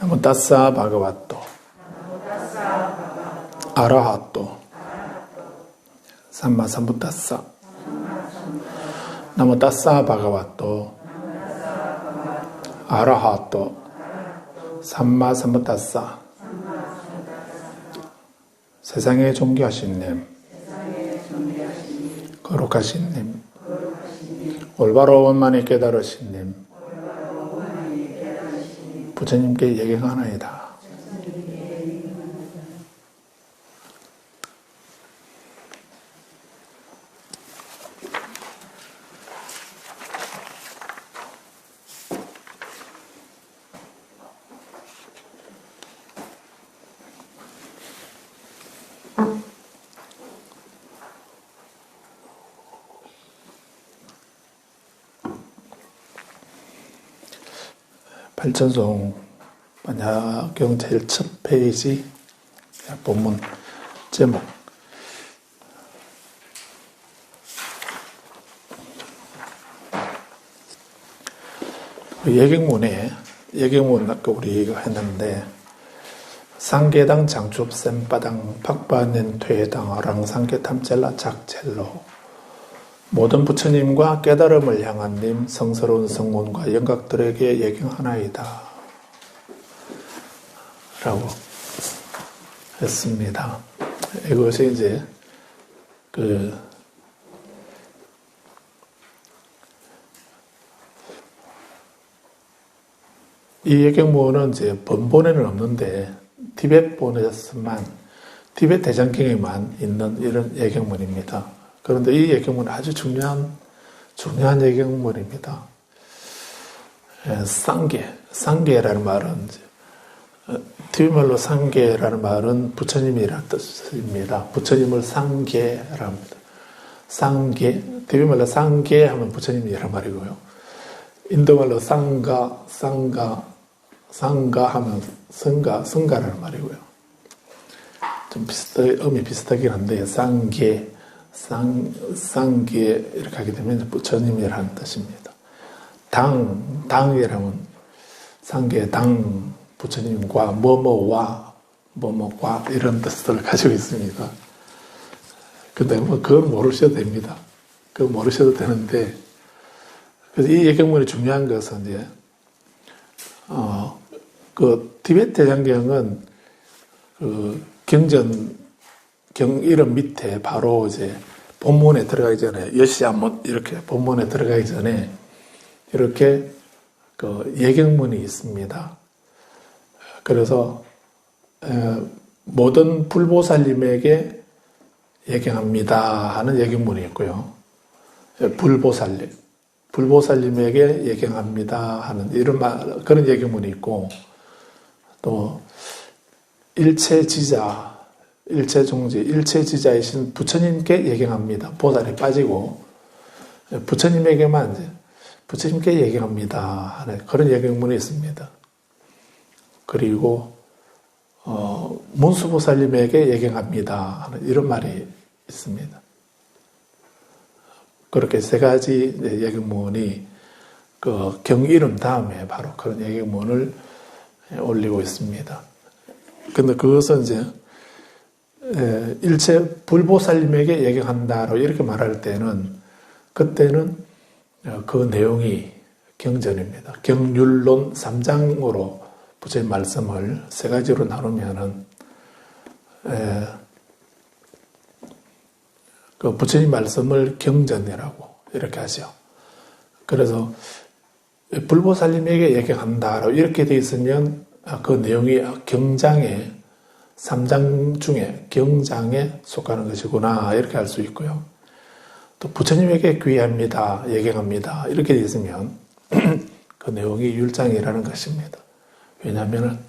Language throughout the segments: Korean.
나모 따스사 바가와토 아라하토 삼마 삼부따스사 나모 따스사 바가와토 아라하토 삼마 삼부따스사. 세상에 존귀하신 님, 거룩하신 님, 올바로 원만히 깨달으신 님, 부처님께 예경하나이다. 발전송 반야경 제일 첫 페이지 본문 제목 예경문 아까 우리가 했는데 상계당 장춥 셈바당 팍바낸 퇴당 어랑상계 탐젤라 작젤로 모든 부처님과 깨달음을 향한 님 성스러운 성문과 영각들에게 예경하나이다 라고 했습니다. 이것이 이제 이 예경문은 이제 번본에는 없는데 티벳본에서만 티벳 대장경에만 있는 이런 예경문입니다. 그런데 이 예경문은 아주 중요한 예경문입니다. 상계라는 말은 티벳말로 상계라는 말은 부처님이라는 뜻입니다. 부처님을 상계라 합니다. 티벳말로 상계하면 부처님이란 말이고요. 인도말로 상가 하면 성가라는 말이고요. 좀 음이 비슷하긴 한데 상계 이렇게 하게 되면 부처님이라는 뜻입니다. 당이라면 상계 당 부처님과 뭐뭐과 이런 뜻을 가지고 있습니다. 근데 그건 모르셔도 됩니다. 그거 모르셔도 되는데 그래서 이 예경문이 중요한 것은 이제 티벳 대장경은 경 이름 밑에 바로 이제 본문에 들어가기 전에 여시한문 이렇게 본문에 들어가기 전에 이렇게 예경문이 있습니다. 그래서 모든 불보살님에게 예경합니다 하는 예경문이 있고요. 불보살님에게 예경합니다 하는 그런 예경문이 있고 또 일체지자이신 부처님께 예경합니다. 보살이 빠지고 부처님에게만 이제 부처님께 예경합니다 하는 그런 예경문이 있습니다. 그리고 문수보살님에게 예경합니다 하는 이런 말이 있습니다. 그렇게 세 가지 예경문이 경 이름 다음에 바로 그런 예경문을 올리고 있습니다. 근데 그것은 이제 일체 불보살님에게 예경한다라고 이렇게 말할 때는 그때는 그 내용이 경전입니다. 경율론 3장으로 부처님 말씀을 세 가지로 나누면은 그 부처님 말씀을 경전이라고 이렇게 하죠. 그래서 불보살님에게 예경한다라고 이렇게 돼 있으면 그 내용이 경장의 3장 중에 경장에 속하는 것이구나 이렇게 알 수 있고요. 또 부처님에게 귀합니다, 예경합니다 이렇게 돼 있으면 그 내용이 율장이라는 것입니다. 왜냐하면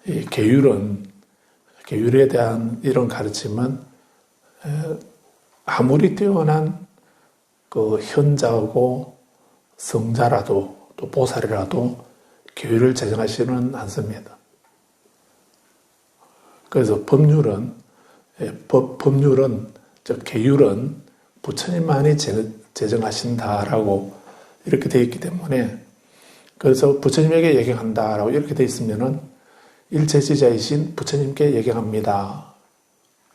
이 계율에 대한 이런 가르침은 아무리 뛰어난 그 현자고 성자라도 또 보살이라도 계율을 제정하지는 않습니다. 그래서 법률은 즉 계율은 부처님만이 제정하신다라고 이렇게 되어 있기 때문에 그래서 부처님에게 예경한다라고 이렇게 되어 있으면은 일체지자이신 부처님께 예경합니다.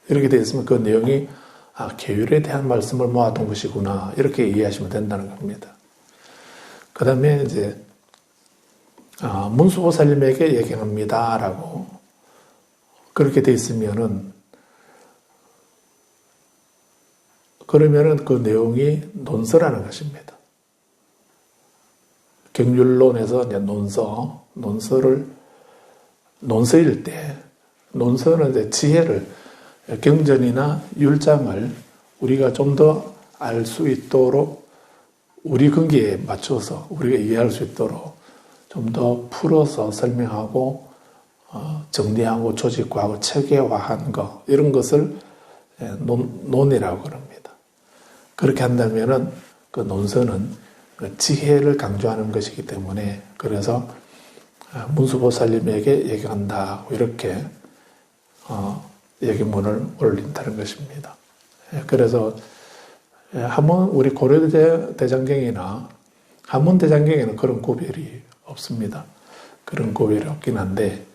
이렇게 되어 있으면 그 내용이 계율에 대한 말씀을 모아둔 것이구나 이렇게 이해하시면 된다는 겁니다. 그 다음에 이제 문수보살님에게 예경합니다 라고 그렇게 되어 있으면은 그러면은 그 내용이 논서라는 것입니다. 경률론에서 이제 논서일 때, 논서는 이제 지혜를, 경전이나 율장을 우리가 좀 더 알 수 있도록 우리 근기에 맞춰서 우리가 이해할 수 있도록 좀 더 풀어서 설명하고 정리하고 조직화하고 체계화한 거 이런 것을 논이라고 그럽니다. 그렇게 한다면은 그 논서는 지혜를 강조하는 것이기 때문에 그래서 문수보살님에게 예경한다 이렇게 예경문을 올린다는 것입니다. 그래서 한문 우리 고려대 대장경이나 한문 대장경에는 그런 구별이 없습니다. 그런 구별이 없긴 한데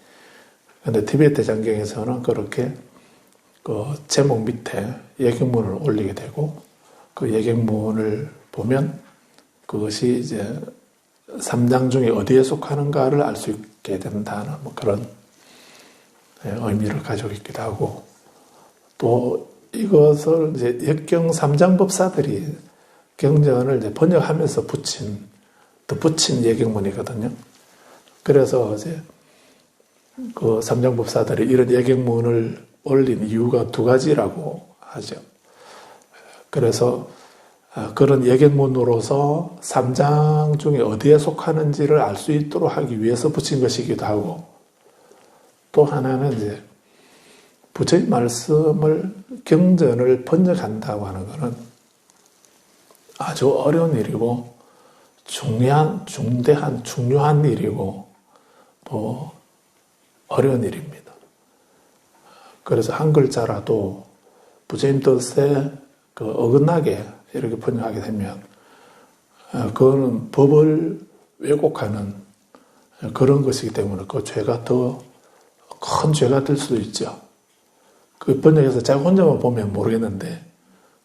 근데 티베트 대장경에서는 그렇게 그 제목 밑에 예경문을 올리게 되고 그 예경문을 보면 그것이 이제 3장 중에 어디에 속하는가를 알 수 있게 된다는 뭐 그런 의미를 가지고 있기도 하고 또 이것을 이제 역경 3장 법사들이 경전을 이제 번역하면서 덧붙인 예경문이거든요. 그래서 이제 그 3장 법사들이 이런 예경문을 올린 이유가 두 가지라고 하죠. 그래서 그런 예경문으로서 3장 중에 어디에 속하는지를 알 수 있도록 하기 위해서 붙인 것이기도 하고 또 하나는 이제 부처님 말씀을 경전을 번역한다고 하는 것은 아주 어려운 일이고 중요한 일이고 또 어려운 일입니다. 그래서 한 글자라도 부처님 뜻에 어긋나게 이렇게 번역하게 되면 그거는 법을 왜곡하는 그런 것이기 때문에 그 죄가 더 큰 죄가 될 수도 있죠. 그 번역해서 자기 혼자만 보면 모르겠는데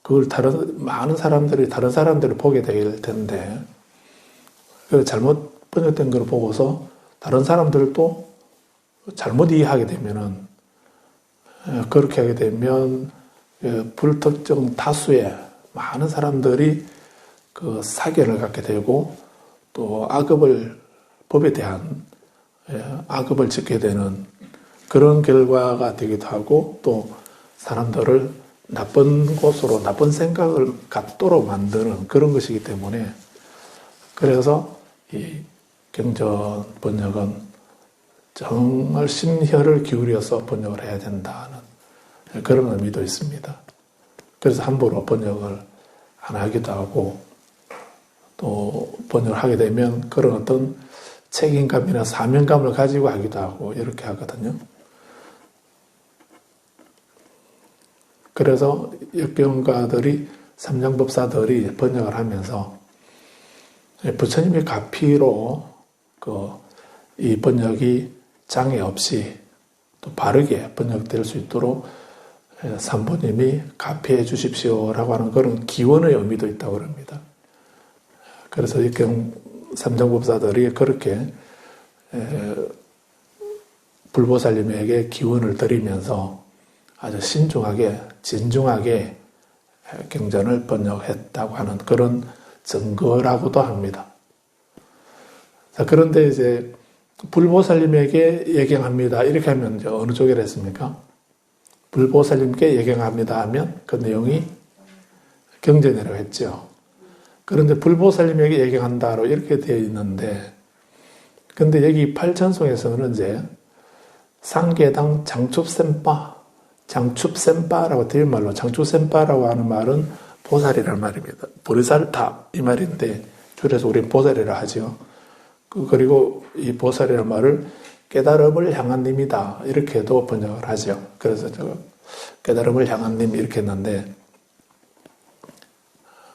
그걸 많은 사람들이 다른 사람들을 보게 될 텐데 잘못 번역된 걸 보고서 다른 사람들도 잘못 이해하게 되면은 그렇게 하게 되면 불특정 다수의 많은 사람들이 그 사견을 갖게 되고 또 법에 대한 악업을 짓게 되는 그런 결과가 되기도 하고 또 사람들을 나쁜 곳으로 나쁜 생각을 갖도록 만드는 그런 것이기 때문에 그래서 이 경전 번역은 정말 심혈을 기울여서 번역을 해야 된다는 그런 의미도 있습니다. 그래서 함부로 번역을 안 하기도 하고 또 번역을 하게 되면 그런 어떤 책임감이나 사명감을 가지고 하기도 하고 이렇게 하거든요. 그래서 역경가들이 삼장법사들이 번역을 하면서 부처님의 가피로 이 번역이 장애 없이 또 바르게 번역될 수 있도록 산부님이 가피해 주십시오라고 하는 그런 기원의 의미도 있다고 합니다. 그래서 역경 삼장법사들이 그렇게 불보살님에게 기원을 드리면서 아주 신중하게 진중하게 경전을 번역했다고 하는 그런 증거라고도 합니다. 자, 그런데 이제 불보살님에게 예경합니다. 이렇게 하면 이제 어느 쪽이라 했습니까? 불보살님께 예경합니다 하면 그 내용이 경전이라고 했죠. 그런데 불보살님에게 예경한다로 이렇게 되어 있는데 근데 여기 팔천송에서는 이제 상계당 장춥센빠라고 되는 말로 장춥센빠라고 하는 말은 보살이라는 말입니다. 보리살탑 이 말인데 줄여서 우리는 보살이라 하죠. 그리고 이 보살이라는 말을 깨달음을 향한 님이다 이렇게도 번역을 하죠. 그래서 깨달음을 향한 님 이렇게 했는데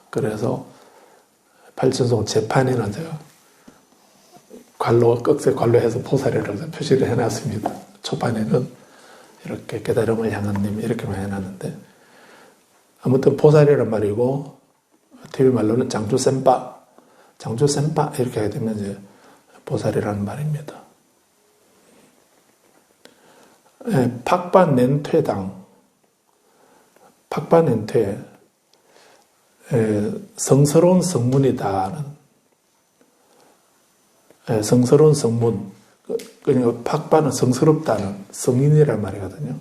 그래서 팔천송 재판에는 제가 꺽쇠 관로해서 보살이라고 표시를 해놨습니다. 초반에는 이렇게 깨달음을 향한 님 이렇게만 해놨는데 아무튼 보살이란 말이고 TV 말로는 장주센빠 이렇게 하게 되면 이제 보살이라는 말입니다. 팍바넨퇴당 팍바넨퇴 성스러운 성문이다는 성스러운 성문 그러니까 팍바는 성스럽다는 성인이라는 말이거든요.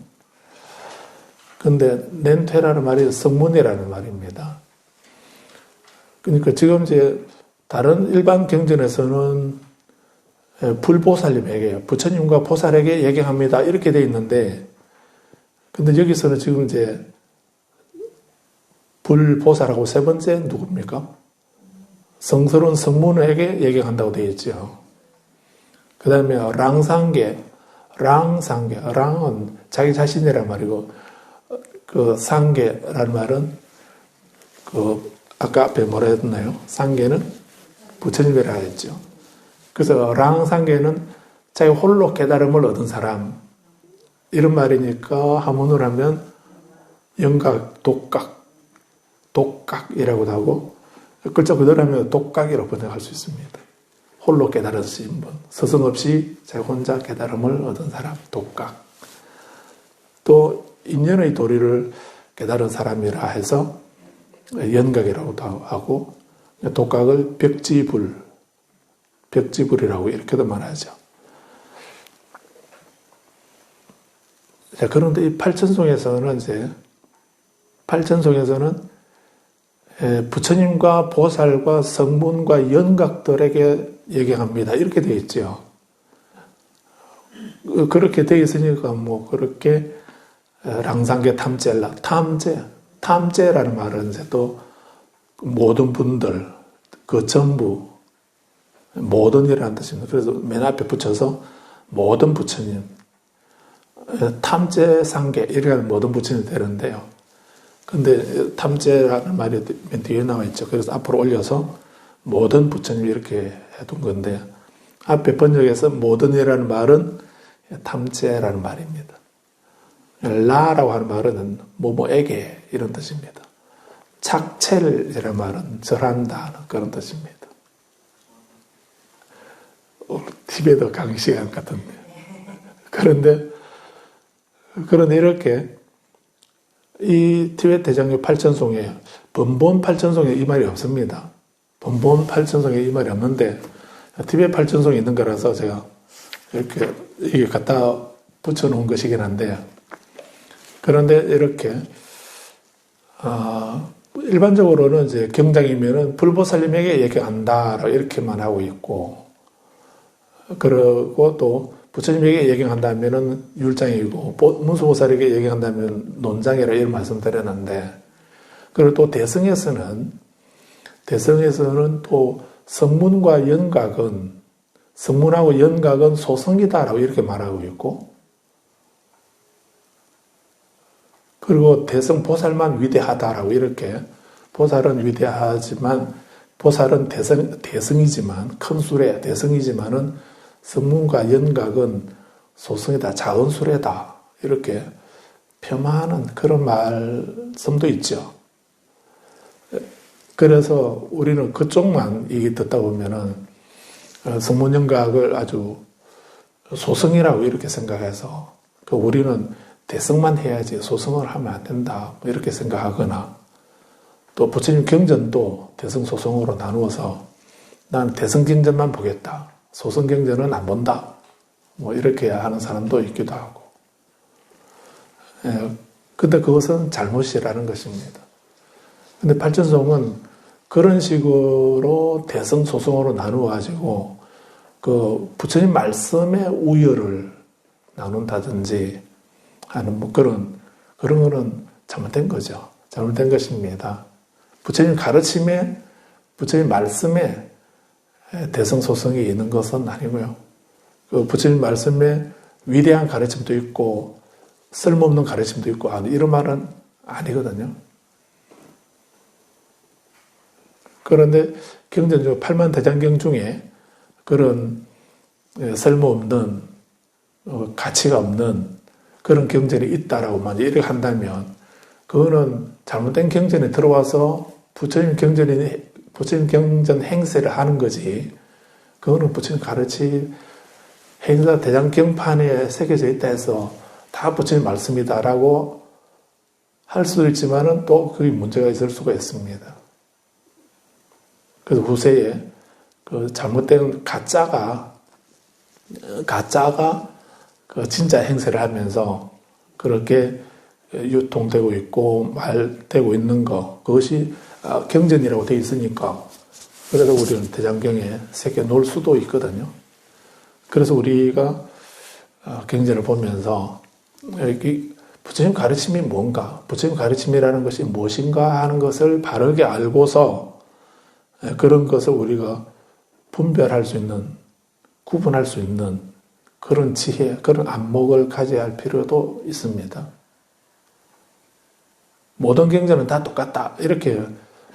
근데 넨퇴라는 말이 성문이라는 말입니다. 그러니까 지금 이제 다른 일반 경전에서는 불보살님에게 부처님과 보살에게 얘기합니다 이렇게 돼 있는데 근데 여기서는 지금 이제 불보살하고 세 번째 누굽니까? 성스러운 성문에게 얘기한다고 되어 있죠. 그 다음에 랑상계 랑은 자기 자신이란 말이고 그 상계라는 말은 그 아까 앞에 뭐라 했나요? 상계는 부처님이라 했죠. 그래서 랑상계는 자기 홀로 깨달음을 얻은 사람 이런 말이니까 한문으로 하면 영각, 독각이라고도 하고 글자 그대로 하면 독각이라고 번역할 수 있습니다. 홀로 깨달으신 분, 스승 없이 자기 혼자 깨달음을 얻은 사람, 독각. 또 인연의 도리를 깨달은 사람이라 해서 연각이라고도 하고 독각을 벽지불이라고 이렇게도 말하죠. 자, 그런데 이 팔천송에서는 부처님과 보살과 성문과 연각들에게 얘기합니다. 이렇게 되어 있죠. 그렇게 되어 있으니까 뭐 그렇게 랑상계 탐제라는 말은 이제 또 모든 분들 그 전부 모든이라는 뜻입니다. 그래서 맨 앞에 붙여서 모든 부처님 탐제상계 이렇게 하면 모든 부처님이 되는데요. 근데 탐제라는 말이 맨 뒤에 나와 있죠. 그래서 앞으로 올려서 모든 부처님 이렇게 해둔 건데 앞에 번역에서 모든이라는 말은 탐제라는 말입니다. 라라고 하는 말은 뭐뭐에게 이런 뜻입니다. 착첼이라는 말은 절한다 그런 뜻입니다. 티베트 강의 시간 같은데 그런데 이렇게 이 티베트 대장교 팔천송에 번본 팔천송에 이 말이 없습니다. 번본 팔천송에 이 말이 없는데 티베트 팔천송에 있는 거라서 제가 이렇게 이게 갖다 붙여놓은 것이긴 한데 그런데 이렇게 일반적으로는 이제 경장이면은 불보살님에게 얘기한다 이렇게만 하고 있고 그리고 또 부처님에게 얘기한다면은 율장이고 문수보살에게 얘기한다면 논장이라 이런 말씀드렸는데 그리고 또 대성에서는 또 성문과 연각은 성문하고 연각은 소성이다라고 이렇게 말하고 있고 그리고 대성 보살만 위대하다라고 이렇게 보살은 위대하지만 보살은 대성이지만 큰 수레 대성이지만은 성문과 연각은 소성이다 작은 수레다 이렇게 폄하하는 그런 말씀도 있죠. 그래서 우리는 그쪽만 얘기 듣다 보면은 성문 연각을 아주 소성이라고 이렇게 생각해서 우리는 대성만 해야지 소성을 하면 안 된다 이렇게 생각하거나 또 부처님 경전도 대성 소성으로 나누어서 난 대성 경전만 보겠다 소성 경전은 안 본다 뭐 이렇게 하는 사람도 있기도 하고 근데 그것은 잘못이라는 것입니다. 근데 팔천송은 그런 식으로 대성 소성으로 나누어 가지고 그 부처님 말씀의 우열을 나눈다든지 하는 뭐 그런 거는 잘못된 거죠. 잘못된 것입니다. 부처님 가르침에 부처님 말씀에 대성소성이 있는 것은 아니고요. 그 부처님 말씀에 위대한 가르침도 있고 쓸모없는 가르침도 있고 이런 말은 아니거든요. 그런데 경전 중 8만 대장경 중에 그런 쓸모없는 가치가 없는 그런 경전이 있다라고 만약 이렇게 한다면 그거는 잘못된 경전에 들어와서 부처님 경전 행세를 하는 거지. 그거는 부처님 가르치 행사 대장 경판에 새겨져 있다 해서 다 부처님 말씀이다라고 할 수도 있지만은 또 그게 문제가 있을 수가 있습니다. 그래서 후세에 그 잘못된 가짜가 그 진짜 행세를 하면서 그렇게 유통되고 있고 말되고 있는 거 그것이 경전이라고 되어 있으니까 그래서 우리는 대장경에 새겨 놓을 수도 있거든요. 그래서 우리가 경전을 보면서 부처님 가르침이 뭔가, 부처님 가르침이라는 것이 무엇인가 하는 것을 바르게 알고서 그런 것을 우리가 분별할 수 있는, 구분할 수 있는 그런 지혜, 그런 안목을 가져야 할 필요도 있습니다. 모든 경전은 다 똑같다 이렇게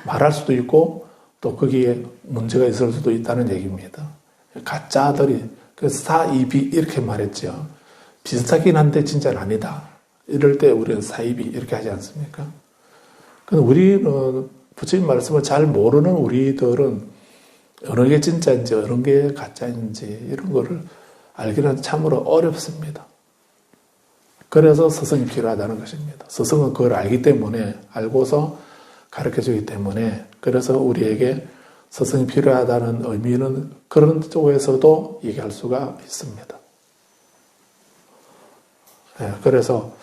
말할 수도 있고 또 거기에 문제가 있을 수도 있다는 얘기입니다. 가짜들이 그래서 사이비 이렇게 말했죠. 비슷하긴 한데 진짜는 아니다. 이럴 때 우리는 사이비 이렇게 하지 않습니까? 근데 우리는 부처님 말씀을 잘 모르는 우리들은 어느 게 진짜인지 어느 게 가짜인지 이런 거를 알기는 참으로 어렵습니다. 그래서 스승이 필요하다는 것입니다. 스승은 그걸 알기 때문에 알고서 가르쳐주기 때문에 그래서 우리에게 스승이 필요하다는 의미는 그런 쪽에서도 얘기할 수가 있습니다. 그래서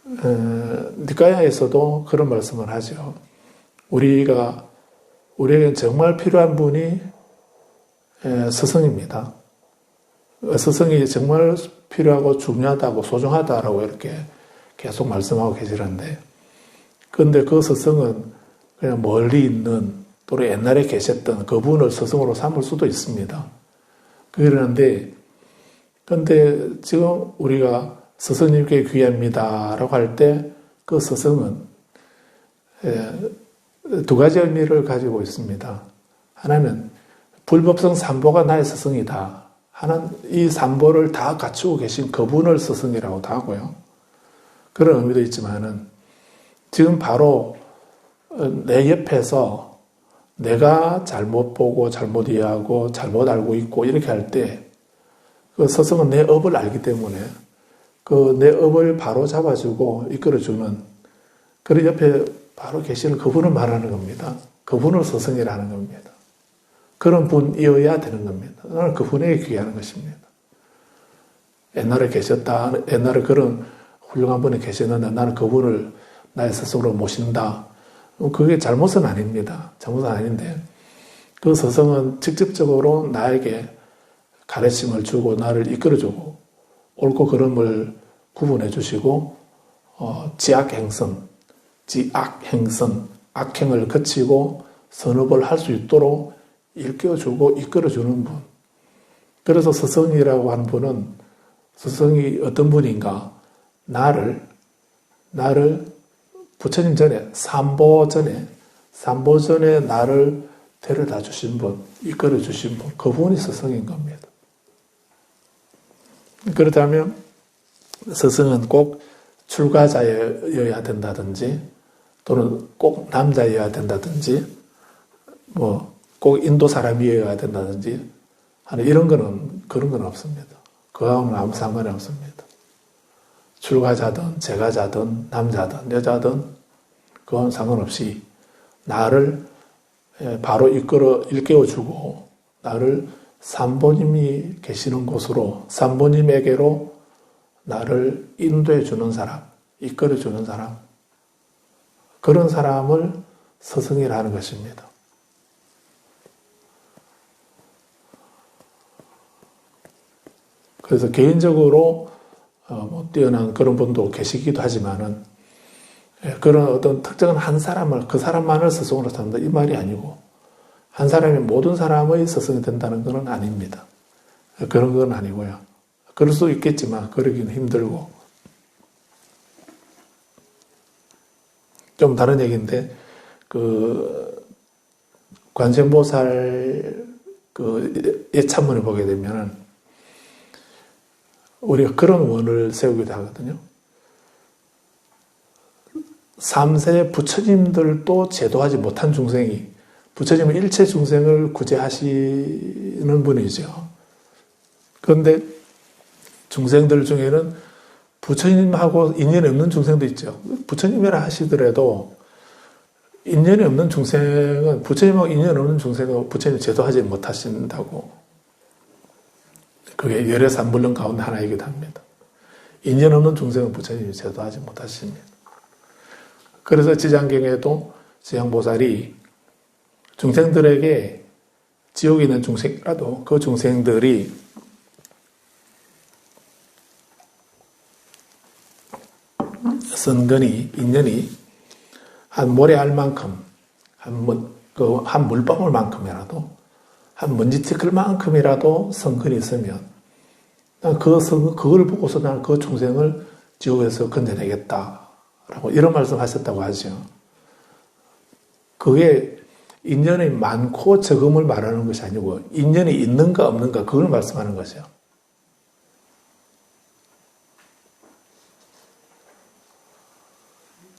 니까야에서도 그런 말씀을 하죠. 우리에게 정말 필요한 분이 스승입니다. 스승이 정말 필요하고 중요하다고 소중하다라고 이렇게 계속 말씀하고 계시는데 그런데 그 스승은 그냥 멀리 있는 또는 옛날에 계셨던 그분을 스승으로 삼을 수도 있습니다. 그러는데 근데 지금 우리가 스승님께 귀합니다라고 할 때 그 스승은 두 가지 의미를 가지고 있습니다. 하나는 불법성 삼보가 나의 스승이다. 하나는 이 삼보를 다 갖추고 계신 그분을 스승이라고도 하고요. 그런 의미도 있지만은 지금 바로 내 옆에서 내가 잘못 보고 잘못 이해하고 잘못 알고 있고 이렇게 할 때 그 스승은 내 업을 알기 때문에 그 내 업을 바로 잡아주고 이끌어주는 그 옆에 바로 계시는 그분을 말하는 겁니다. 그분을 스승이라는 겁니다. 그런 분이어야 되는 겁니다. 나는 그분에게 귀하는 것입니다. 옛날에 계셨다. 옛날에 그런 훌륭한 분이 계셨는데 나는 그분을 나의 스승으로 모신다. 그게 잘못은 아닙니다. 잘못은 아닌데 그 스승은 직접적으로 나에게 가르침을 주고 나를 이끌어주고 옳고 그름을 구분해 주시고 지악행선, 악행을 그치고 선업을 할 수 있도록 일깨워주고 이끌어주는 분. 그래서 스승이라고 하는 분은 스승이 어떤 분인가? 나를 부처님 전에 삼보 전에 나를 데려다 주신 분, 이끌어 주신 분, 그분이 스승인 겁니다. 그렇다면 스승은 꼭 출가자여야 된다든지 또는 꼭 남자여야 된다든지 꼭 인도 사람이어야 된다든지 하는 그런 건 없습니다. 그하고는 아무 상관이 없습니다. 출가자든 재가자든 남자든 여자든 그건 상관없이 나를 바로 일깨워주고 나를 삼보님이 계시는 곳으로 삼보님에게로 나를 인도해 주는 사람, 이끌어 주는 사람, 그런 사람을 스승이라는 것입니다. 그래서 개인적으로 뛰어난 그런 분도 계시기도 하지만은 그런 어떤 특정한 한 사람을 그 사람만을 스승으로 삼는다 이 말이 아니고 한 사람이 모든 사람의 스승이 된다는 것은 아닙니다. 그런 건 아니고요. 그럴 수 있겠지만 그러기는 힘들고 좀 다른 얘기인데 관세음보살 예찬문을 보게 되면은 우리가 그런 원을 세우기도 하거든요. 3세 부처님들도 제도하지 못한 중생이 부처님은 일체 중생을 구제하시는 분이죠. 그런데 중생들 중에는 부처님하고 인연이 없는 중생도 있죠. 부처님이라 하시더라도 인연이 없는 중생은 부처님하고 인연 없는 중생은 부처님 제도하지 못하신다고. 그게 열의 삼불능 가운데 하나이기도 합니다. 인연 없는 중생은 부처님이 제도하지 못하십니다. 그래서 지장경에도 지장보살이 중생들에게 지옥에 있는 중생이라도 그 중생들이 선근이, 인연이 한 모래알만큼, 한 물방울만큼이라도, 한 먼지티끌만큼이라도 성근이 있으면, 그걸 보고서 난 그 중생을 지옥에서 건져내겠다라고 이런 말씀 하셨다고 하죠. 그게 인연이 많고 적음을 말하는 것이 아니고, 인연이 있는가 없는가, 그걸 말씀하는 거죠.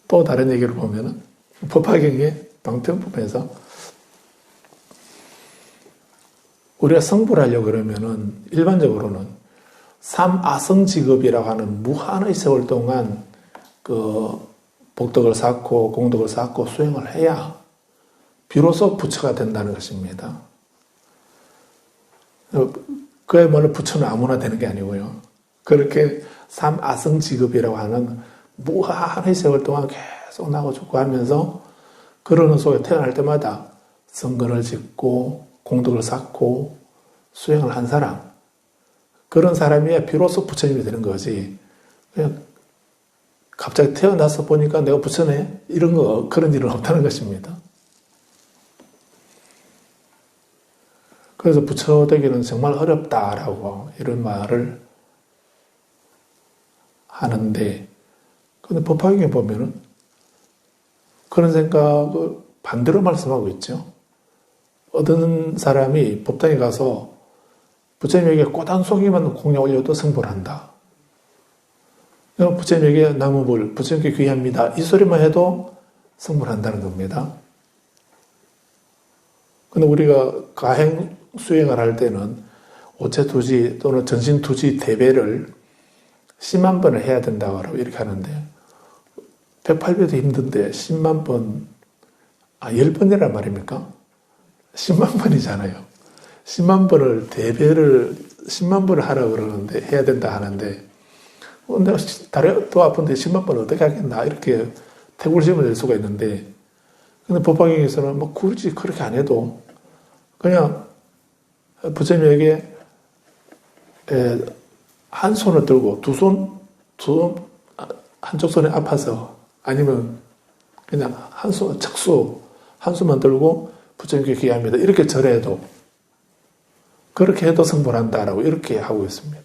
또 다른 얘기를 보면은 법화경의 방편법에서 우리가 성불을 하려고 그러면은 일반적으로는 삼아성직업이라고 하는 무한의 세월 동안 그 복덕을 쌓고 공덕을 쌓고 수행을 해야 비로소 부처가 된다는 것입니다. 그야말로 부처는 아무나 되는 게 아니고요. 그렇게 삼아성직업이라고 하는 무한의 세월 동안 계속 나고 죽고 하면서 그러는 속에 태어날 때마다 성근을 짓고 공덕을 쌓고 수행을 한 사람, 그런 사람이야 비로소 부처님이 되는 거지. 그냥 갑자기 태어나서 보니까 내가 부처네? 이런 거, 그런 일은 없다는 것입니다. 그래서 부처 되기는 정말 어렵다라고 이런 말을 하는데, 근데 법화경에 보면은 그런 생각을 반대로 말씀하고 있죠. 어떤 사람이 법당에 가서 부처님에게 꽃 한 송이만 공양 올려도 성불한다. 부처님에게 나무불, 부처님께 귀합니다. 이 소리만 해도 성불한다는 겁니다. 근데 우리가 가행 수행을 할 때는 오체투지 또는 전신투지 대배를 10만 번을 해야 된다고 이렇게 하는데 108배도 힘든데 10만 번, 10번이란 말입니까? 10만 번이잖아요. 10만 번을 대배를 10만 번을 하라고 그러는데 해야 된다 하는데 내가 다리도 아픈데 10만 번을 어떻게 하겠나 이렇게 태굴심을 낼 수가 있는데, 근데 법화경에서는 뭐 굳이 그렇게 안 해도 그냥 부처님에게 한 손을 들고 두 손 한쪽 손이 아파서 아니면 그냥 한 손, 척수 한 손만 들고 부처님께 귀합니다. 이렇게 절해도 그렇게 해도 성불한다라고 이렇게 하고 있습니다.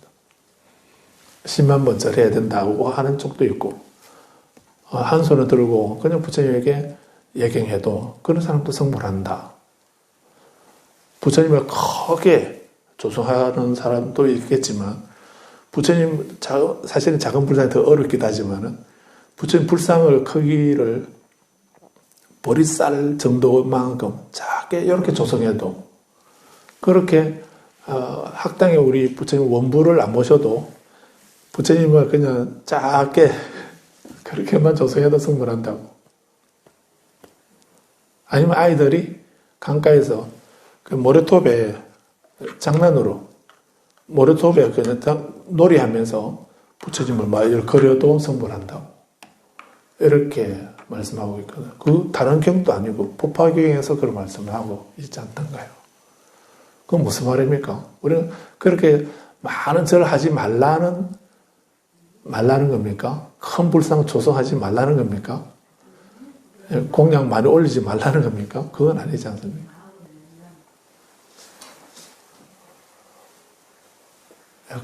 10만 번 절해야 된다고 하는 쪽도 있고, 한 손을 들고 그냥 부처님에게 예경해도 그런 사람도 성불한다. 부처님을 크게 조성하는 사람도 있겠지만, 부처님 사실은 작은 불상이 더 어렵기도 하지만은 부처님 불상을 크기를 보리쌀 정도만큼 작게 이렇게 조성해도, 그렇게 학당에 우리 부처님 원부를 안 모셔도 부처님을 그냥 작게 그렇게만 조성해도 성불한다고. 아니면 아이들이 강가에서 그 모래톱에 장난으로 모래톱에 그냥 놀이하면서 부처님을 막 그려도 성불한다고 이렇게 말씀하고 있거든요. 그 다른 경도 아니고 법화경에서 그런 말씀을 하고 있지 않던가요? 그건 무슨 말입니까? 우리는 그렇게 많은 절을 하지 말라는 겁니까? 큰 불상 조성하지 말라는 겁니까? 공양 많이 올리지 말라는 겁니까? 그건 아니지 않습니까?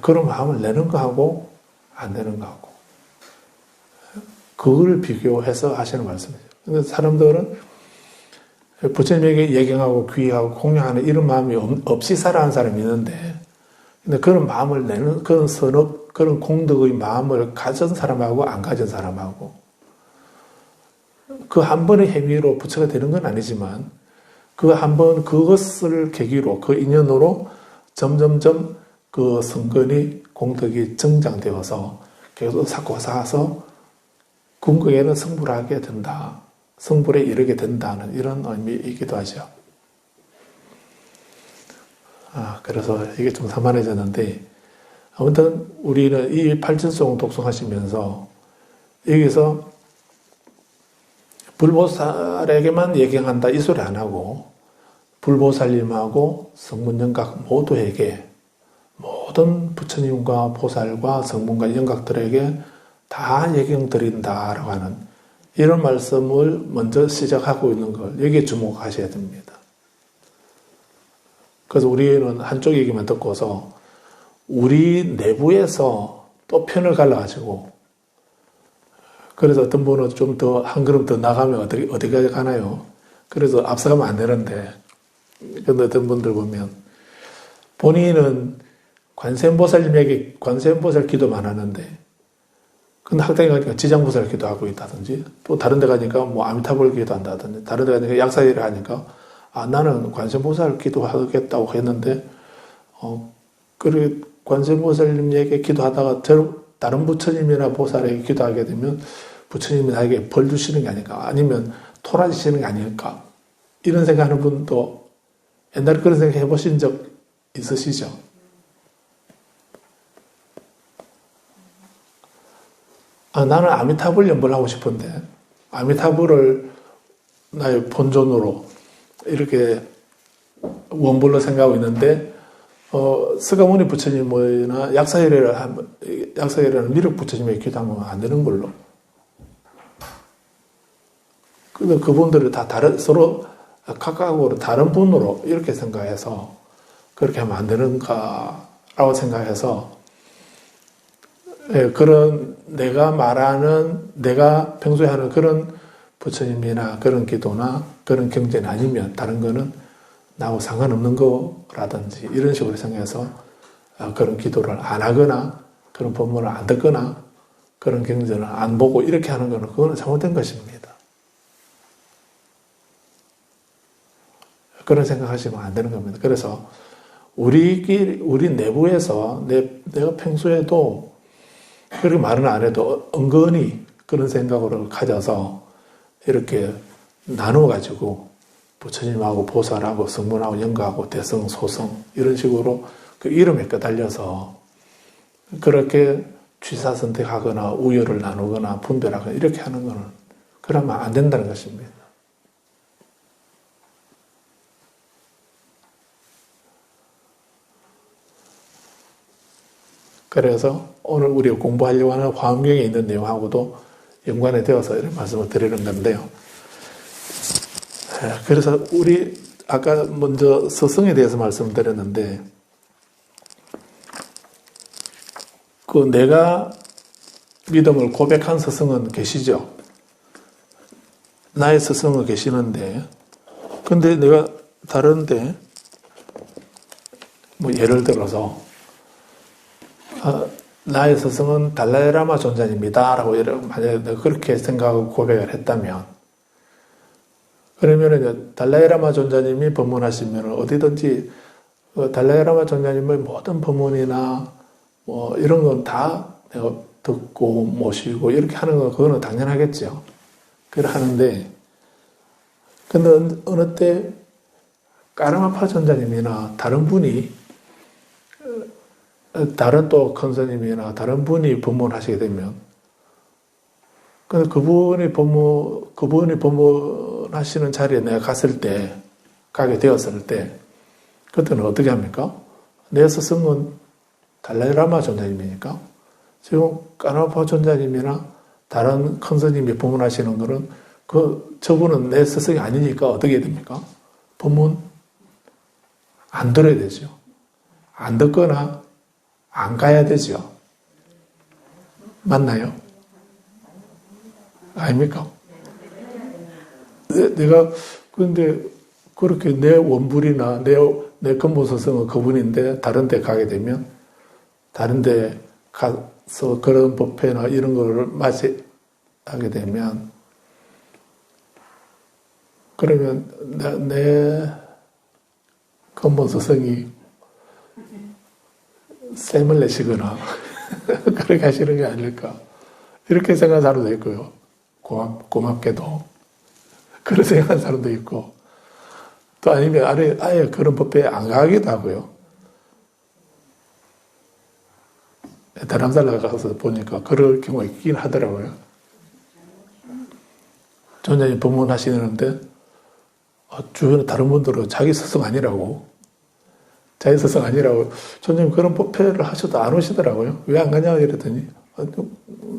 그런 마음을 내는 거하고 안 내는 거하고 그걸 비교해서 하시는 말씀이죠. 근데 사람들은 부처님에게 예경하고 귀하고 공양하는 이런 마음이 없이 살아가는 사람이 있는데, 근데 그런 마음을 내는, 그런 선업, 그런 공덕의 마음을 가진 사람하고 안 가진 사람하고, 그 한 번의 행위로 부처가 되는 건 아니지만, 그 한 번, 그것을 계기로, 그 인연으로 점점점 그 성근이, 공덕이 정장되어서 계속 쌓고 쌓아서 궁극에는 성불을 하게 된다. 성불에 이르게 된다는 이런 의미이기도 하죠. 그래서 이게 좀 산만해졌는데, 아무튼 우리는 이 팔진송 독송하시면서 여기서 불보살에게만 얘기한다 이 소리 안 하고, 불보살님하고 성문영각 모두에게, 모든 부처님과 보살과 성문과 영각들에게 다 예경드린다라고 하는 이런 말씀을 먼저 시작하고 있는 걸 여기에 주목하셔야 됩니다. 그래서 우리는 한쪽 얘기만 듣고서 우리 내부에서 또 편을 갈라가지고, 그래서 어떤 분은 좀 더 한 걸음 더 나가면 어디가 가나요? 그래서 앞서가면 안 되는데, 근데 어떤 분들 보면 본인은 관세음보살님에게 관세음보살 기도만 하는데, 근데 학당에 가니까 지장보살 기도하고 있다든지, 또 다른 데 가니까 뭐 아미타불 기도한다든지, 다른 데 가니까 약사일을 하니까 나는 관세음보살 기도하겠다고 했는데, 그래 관세음보살님에게 기도하다가 다른 부처님이나 보살에게 기도하게 되면 부처님이 나에게 벌 주시는 게 아닐까, 아니면 토라지시는 게 아닐까, 이런 생각하는 분도 옛날에 그런 생각 해보신 적 있으시죠? 나는 아미타불 연불 하고 싶은데 아미타불을 나의 본존으로 이렇게 원불로 생각하고 있는데, 스가모니 부처님이나 약사일이라는 미륵 부처님에게 기도하면 안 되는 걸로. 근데 그분들이 다 서로 각각으로 다른 분으로 이렇게 생각해서 그렇게 하면 안 되는가라고 생각해서, 그런 내가 평소에 하는 그런 부처님이나 그런 기도나 그런 경전이 아니면 다른 거는 나하고 상관없는 거라든지 이런 식으로 생각해서 그런 기도를 안 하거나 그런 법문을 안 듣거나 그런 경전을 안 보고 이렇게 하는 거는 그거는 잘못된 것입니다. 그런 생각하시면 안 되는 겁니다. 그래서 우리 내부에서 내가 평소에도 그렇게 말은 안 해도 은근히 그런 생각을 가져서 이렇게 나눠가지고 부처님하고 보살하고 성문하고 영가하고 대성, 소성 이런 식으로 그 이름에 끄달려서 그렇게 취사 선택하거나 우열을 나누거나 분별하거나 이렇게 하는 거는 그러면 안 된다는 것입니다. 그래서 오늘 우리가 공부하려고 하는 화엄경에 있는 내용하고도 연관이 되어서 이런 말씀을 드리는 건데요. 그래서 우리 아까 먼저 서성에 대해서 말씀드렸는데, 그 내가 믿음을 고백한 스승은 계시죠. 나의 스승은 계시는데, 근데 내가 다른데 뭐 예를 들어서 나의 스승은 달라이라마 존자입니다 라고 만약에 내가 그렇게 생각하고 고백을 했다면, 그러면 달라이라마 존자님이 법문하시면 어디든지 달라이라마 존자님의 모든 법문이나 뭐 이런 건 다 내가 듣고 모시고 이렇게 하는 건 그거는 당연하겠죠. 그렇게 하는데, 근데 어느 때 까르마파 존자님이나 다른 분이, 다른 또 큰 스님이나 다른 분이 법문하시게 되면, 근데 그분이 법문하시는 자리에 내가 가게 되었을 때, 그때는 어떻게 합니까? 내 스승은 달라이라마 존자님이니까, 지금 까르마파 존자님이나 다른 큰 스님이 법문하시는 거는 저분은 내 스승이 아니니까 어떻게 해야 됩니까? 법문 안 들어야 되죠. 안 듣거나 안 가야 되죠. 맞나요? 아닙니까? 내가 근데 그렇게 내 원불이나 내 근본 스승은 그분인데 다른 데 가게 되면 다른 데 가서 그런 법회나 이런 거를 맞이하게 되면 그러면 내 근본 스승이 셈을 내시거나 그렇게 하시는 게 아닐까 이렇게 생각하는 사람도 있고요. 고맙게도 그런 생각하는 사람도 있고 또 아니면 아예 그런 법회에 안 가기도 하고요. 다람살라 가서 보니까 그럴 경우가 있긴 하더라고요. 전자님 법문하시는데 주변에 다른 분들은 자기 스승 아니라고 전자님 그런 법회를 하셔도 안 오시더라고요. 왜 안 가냐 이랬더니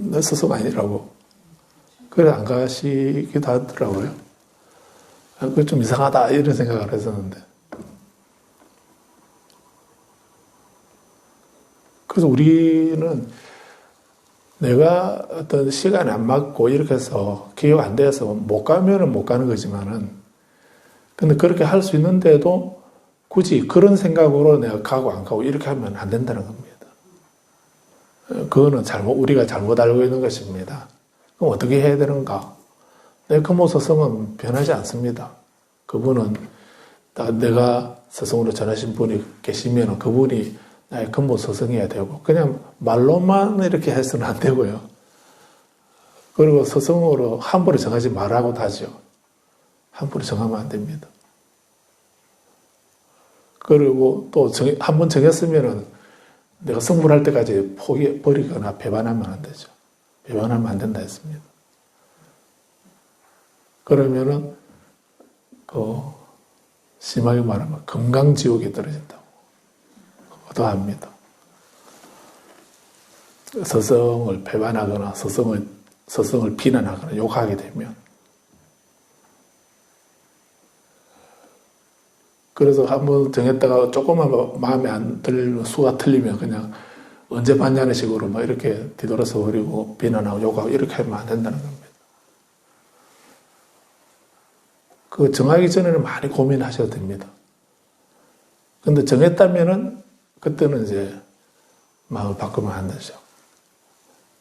내 스승 아니라고 그래 안 가시기도 하더라고요. 그게 좀 이상하다 이런 생각을 했었는데 그래서 우리는 내가 어떤 시간이 안 맞고 이렇게 해서 기회가 안 돼서 못 가면은 못 가는 거지만은 근데 그렇게 할 수 있는데도 굳이 그런 생각으로 내가 가고 안 가고 이렇게 하면 안 된다는 겁니다. 그거는 우리가 잘못 알고 있는 것입니다. 그럼 어떻게 해야 되는가? 내 근본 스승은 변하지 않습니다. 그분은 내가 스승으로 전하신 분이 계시면 그분이 나의 근본 스승이어야 되고 그냥 말로만 이렇게 해서는 안 되고요. 그리고 스승으로 함부로 정하지 말라고 하죠. 함부로 정하면 안 됩니다. 그리고 또 한 번 정했으면은 내가 성불할 때까지 버리거나 배반하면 안 되죠. 배반하면 안 된다 했습니다. 그러면은 심하게 말하면 금강지옥에 떨어진다고 어떠합니다. 스승을 배반하거나 스승을 비난하거나 욕하게 되면 그래서 한번 정했다가 조금만 마음에 안 들면 수가 틀리면 그냥 언제 봤냐는 식으로 막 이렇게 뒤돌아서 버리고 비난하고 욕하고 이렇게 하면 안 된다는 겁니다. 그 정하기 전에는 많이 고민하셔도 됩니다. 근데 정했다면은 그때는 이제 마음을 바꾸면 안 되죠.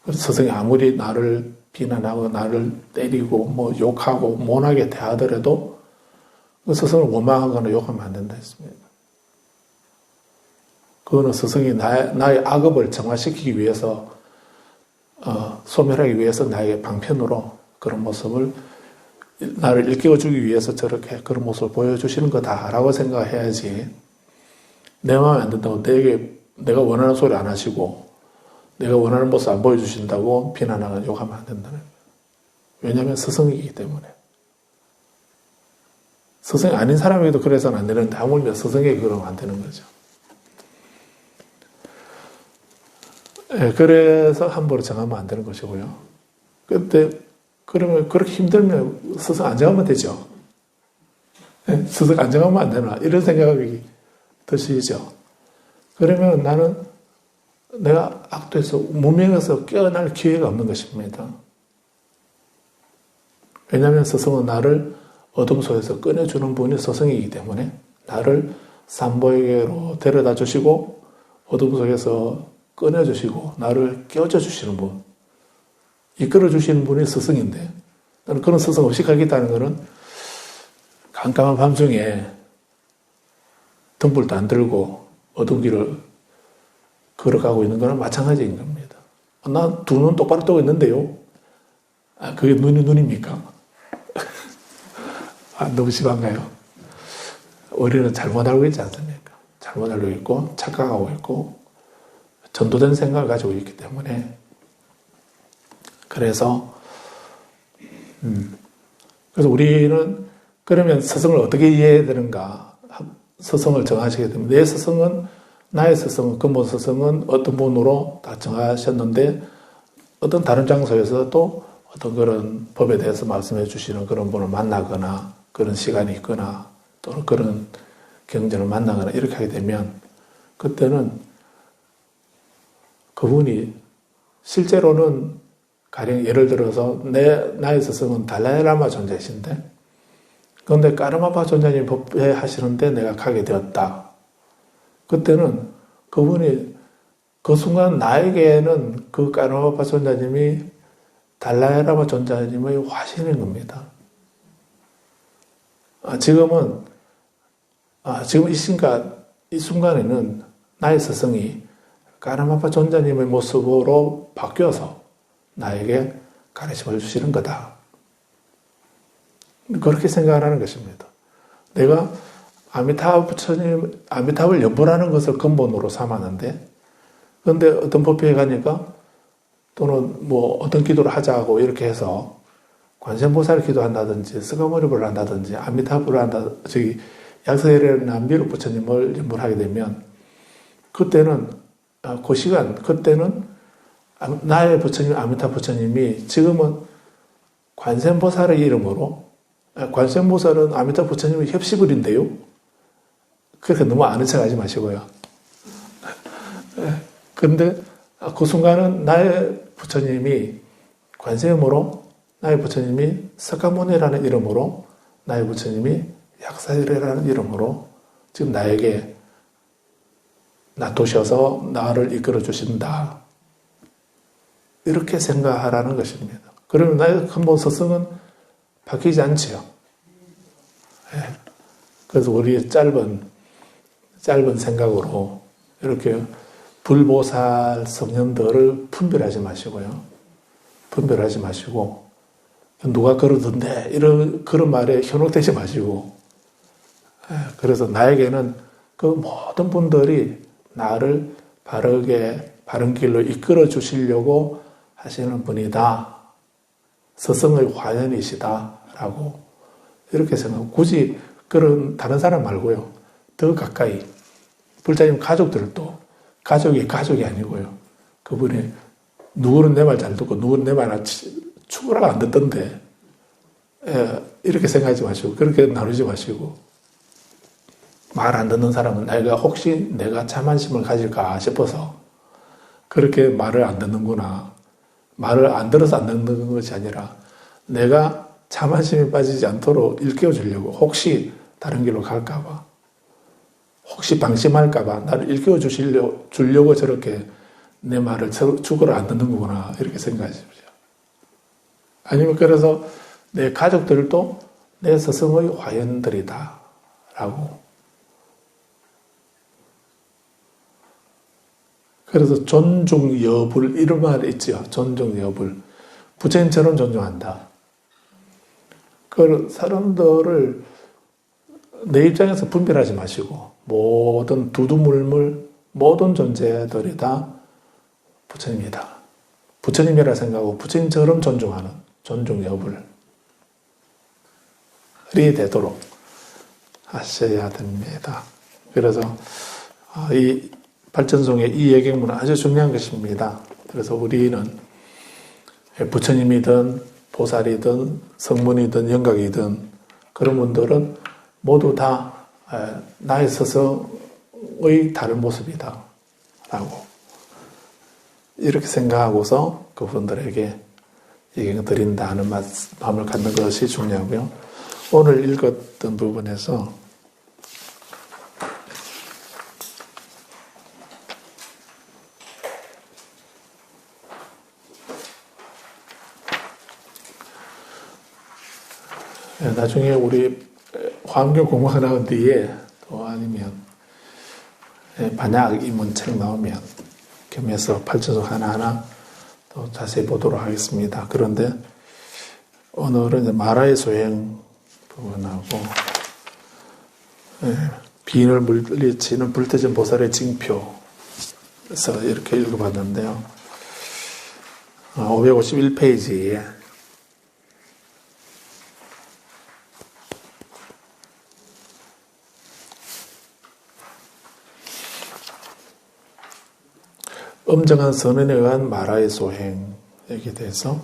그래서 스승이 아무리 나를 비난하고 나를 때리고 뭐 욕하고 못하게 대하더라도 그 스승을 원망하거나 욕하면 안 된다 했습니다. 그거는 스승이 나의 악업을 정화시키기 위해서 소멸하기 위해서 나에게 방편으로 그런 모습을 나를 일깨워주기 위해서 저렇게 그런 모습을 보여주시는 거다라고 생각해야지 내 마음에 안 든다고 내가 원하는 소리 안 하시고 내가 원하는 모습 안 보여주신다고 비난하거나 욕하면 안 된다는 거예요. 왜냐하면 스승이기 때문에. 스승이 아닌 사람에게도 그래서는 안 되는데 하물며 스승에게 그러면 안 되는 거죠. 네, 그래서 함부로 정하면 안 되는 것이고요. 근데 그러면 그렇게 힘들면 스승 안 정하면 되죠. 네, 스승 안 정하면 안 되나 이런 생각이 드시죠. 그러면 나는 내가 악도에서 무명에서 깨어날 기회가 없는 것입니다. 왜냐하면 스승은 나를 어둠 속에서 꺼내주는 분이 스승이기 때문에 나를 삼보에게로 데려다 주시고 어둠 속에서 꺼내주시고 나를 깨워줘 주시는 분, 이끌어 주시는 분이 스승인데 나는 그런 스승 없이 가겠다는 것은 깜깜한 밤중에 등불도 안 들고 어두운 길을 걸어가고 있는 거랑 마찬가지인 겁니다. 나 두 눈 똑바로 뜨고 있는데요. 그게 눈입니까? 너무 심한가요? 우리는 잘못 알고 있지 않습니까? 잘못 알고 있고 착각하고 있고 전도된 생각을 가지고 있기 때문에 그래서 우리는 그러면 스승을 어떻게 이해해야 되는가? 스승을 정하시게 되면 내 스승은 나의 스승은 근본 스승은 어떤 분으로 다 정하셨는데 어떤 다른 장소에서 또 어떤 그런 법에 대해서 말씀해 주시는 그런 분을 만나거나 그런 시간이 있거나 또는 그런 경전을 만나거나 이렇게 하게 되면 그때는 그분이 실제로는 가령 예를 들어서 나의 스승은 달라이라마 존재이신데 그런데 까르마파 존자님 법회 하시는데 내가 가게 되었다. 그때는 그분이 그 순간 나에게는 그 까르마파 존자님이 달라이라마 존자님의 화신인 겁니다. 지금 이 순간에는 나의 스승이 까르마파 존자님의 모습으로 바뀌어서 나에게 가르침을 주시는 거다. 그렇게 생각하는 것입니다. 내가 아미타브를 연불하는 것을 근본으로 삼았는데, 그런데 어떤 법회에 가니까 또는 어떤 기도를 하자고 이렇게 해서 관세음보살을 기도한다든지 스가모니불을 한다든지 아미타브를 한다든지 약사해레 남비로 부처님을 연불하게 되면 그때는 나의 부처님 아미타브 부처님이 지금은 관세음보살의 이름으로 관세음보살은 아미타브 부처님의 협시불인데요. 그렇게 너무 아는 척 하지 마시고요. 그런데 그 순간은 나의 부처님이 관세음으로 나의 부처님이 스가모니라는 이름으로 나의 부처님이 약사이레라는 이름으로 지금 나에게 놔두셔서 나를 이끌어 주신다. 이렇게 생각하라는 것입니다. 그러면 나의 근본 스승은 바뀌지 않지요. 그래서 우리의 짧은 생각으로 이렇게 불보살 성현들을 분별하지 마시고요. 분별하지 마시고 누가 그러던데 그런 말에 현혹되지 마시고 그래서 나에게는 그 모든 분들이 나를 바른 길로 이끌어 주시려고 하시는 분이다. 스승의 화연이시다. 라고 이렇게 생각하고 굳이 그런 다른 사람 말고요. 더 가까이 불자님 가족들도 가족이 아니고요. 그분이 누구는 내 말 잘 듣고 누구는 내 말 축구라고 안 듣던데 이렇게 생각하지 마시고 그렇게 나누지 마시고 말 안 듣는 사람은 혹시 내가 자만심을 가질까 싶어서 그렇게 말을 안 듣는구나. 말을 안 들어서 안 듣는 것이 아니라 내가 자만심에 빠지지 않도록 일깨워 주려고 혹시 다른 길로 갈까봐 혹시 방심할까봐 나를 일깨워 주려고 저렇게 내 말을 죽으러 안 듣는 거구나 이렇게 생각하십시오. 아니면 그래서 내 가족들도 내 스승의 화연들이다 라고 그래서 존중 여불 이런 말이 있죠. 존중 여불 부처님처럼 존중한다. 그 사람들을 내 입장에서 분별하지 마시고 모든 두두물물 모든 존재들이 다 부처님이다. 부처님이라 생각하고 부처님처럼 존중하는 존중 여불이 되도록 하셔야 됩니다. 그래서 이 발전송의 이 예경문은 아주 중요한 것입니다. 그래서 우리는 부처님이든 보살이든 성문이든 영각이든 그런 분들은 모두 다 나의 스승의 다른 모습이다 라고 이렇게 생각하고서 그분들에게 예경을 드린다는 마음을 갖는 것이 중요하고요. 오늘 읽었던 부분에서 나중에 우리 환경공부가 나온 뒤에 또 아니면 반야학 입문책 나오면 겸해서 발전소 하나하나 또 자세히 보도록 하겠습니다. 그런데 오늘은 이제 마라의 소행 부분하고 비인을 물리치는 불태전 보살의 징표에서 이렇게 읽어봤는데요. 551페이지에 엄정한 선언에 의한 마라의 소행에 대해서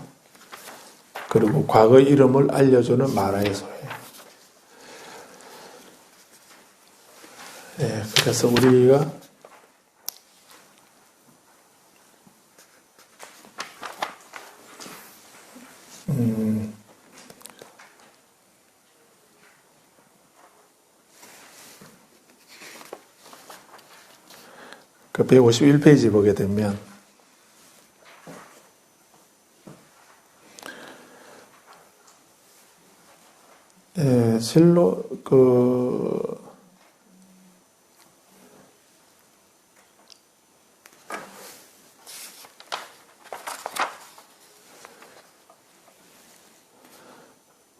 그리고 과거 이름을 알려주는 마라의 소행. 그래서 우리가 그 151페이지 보게 되면 실로 그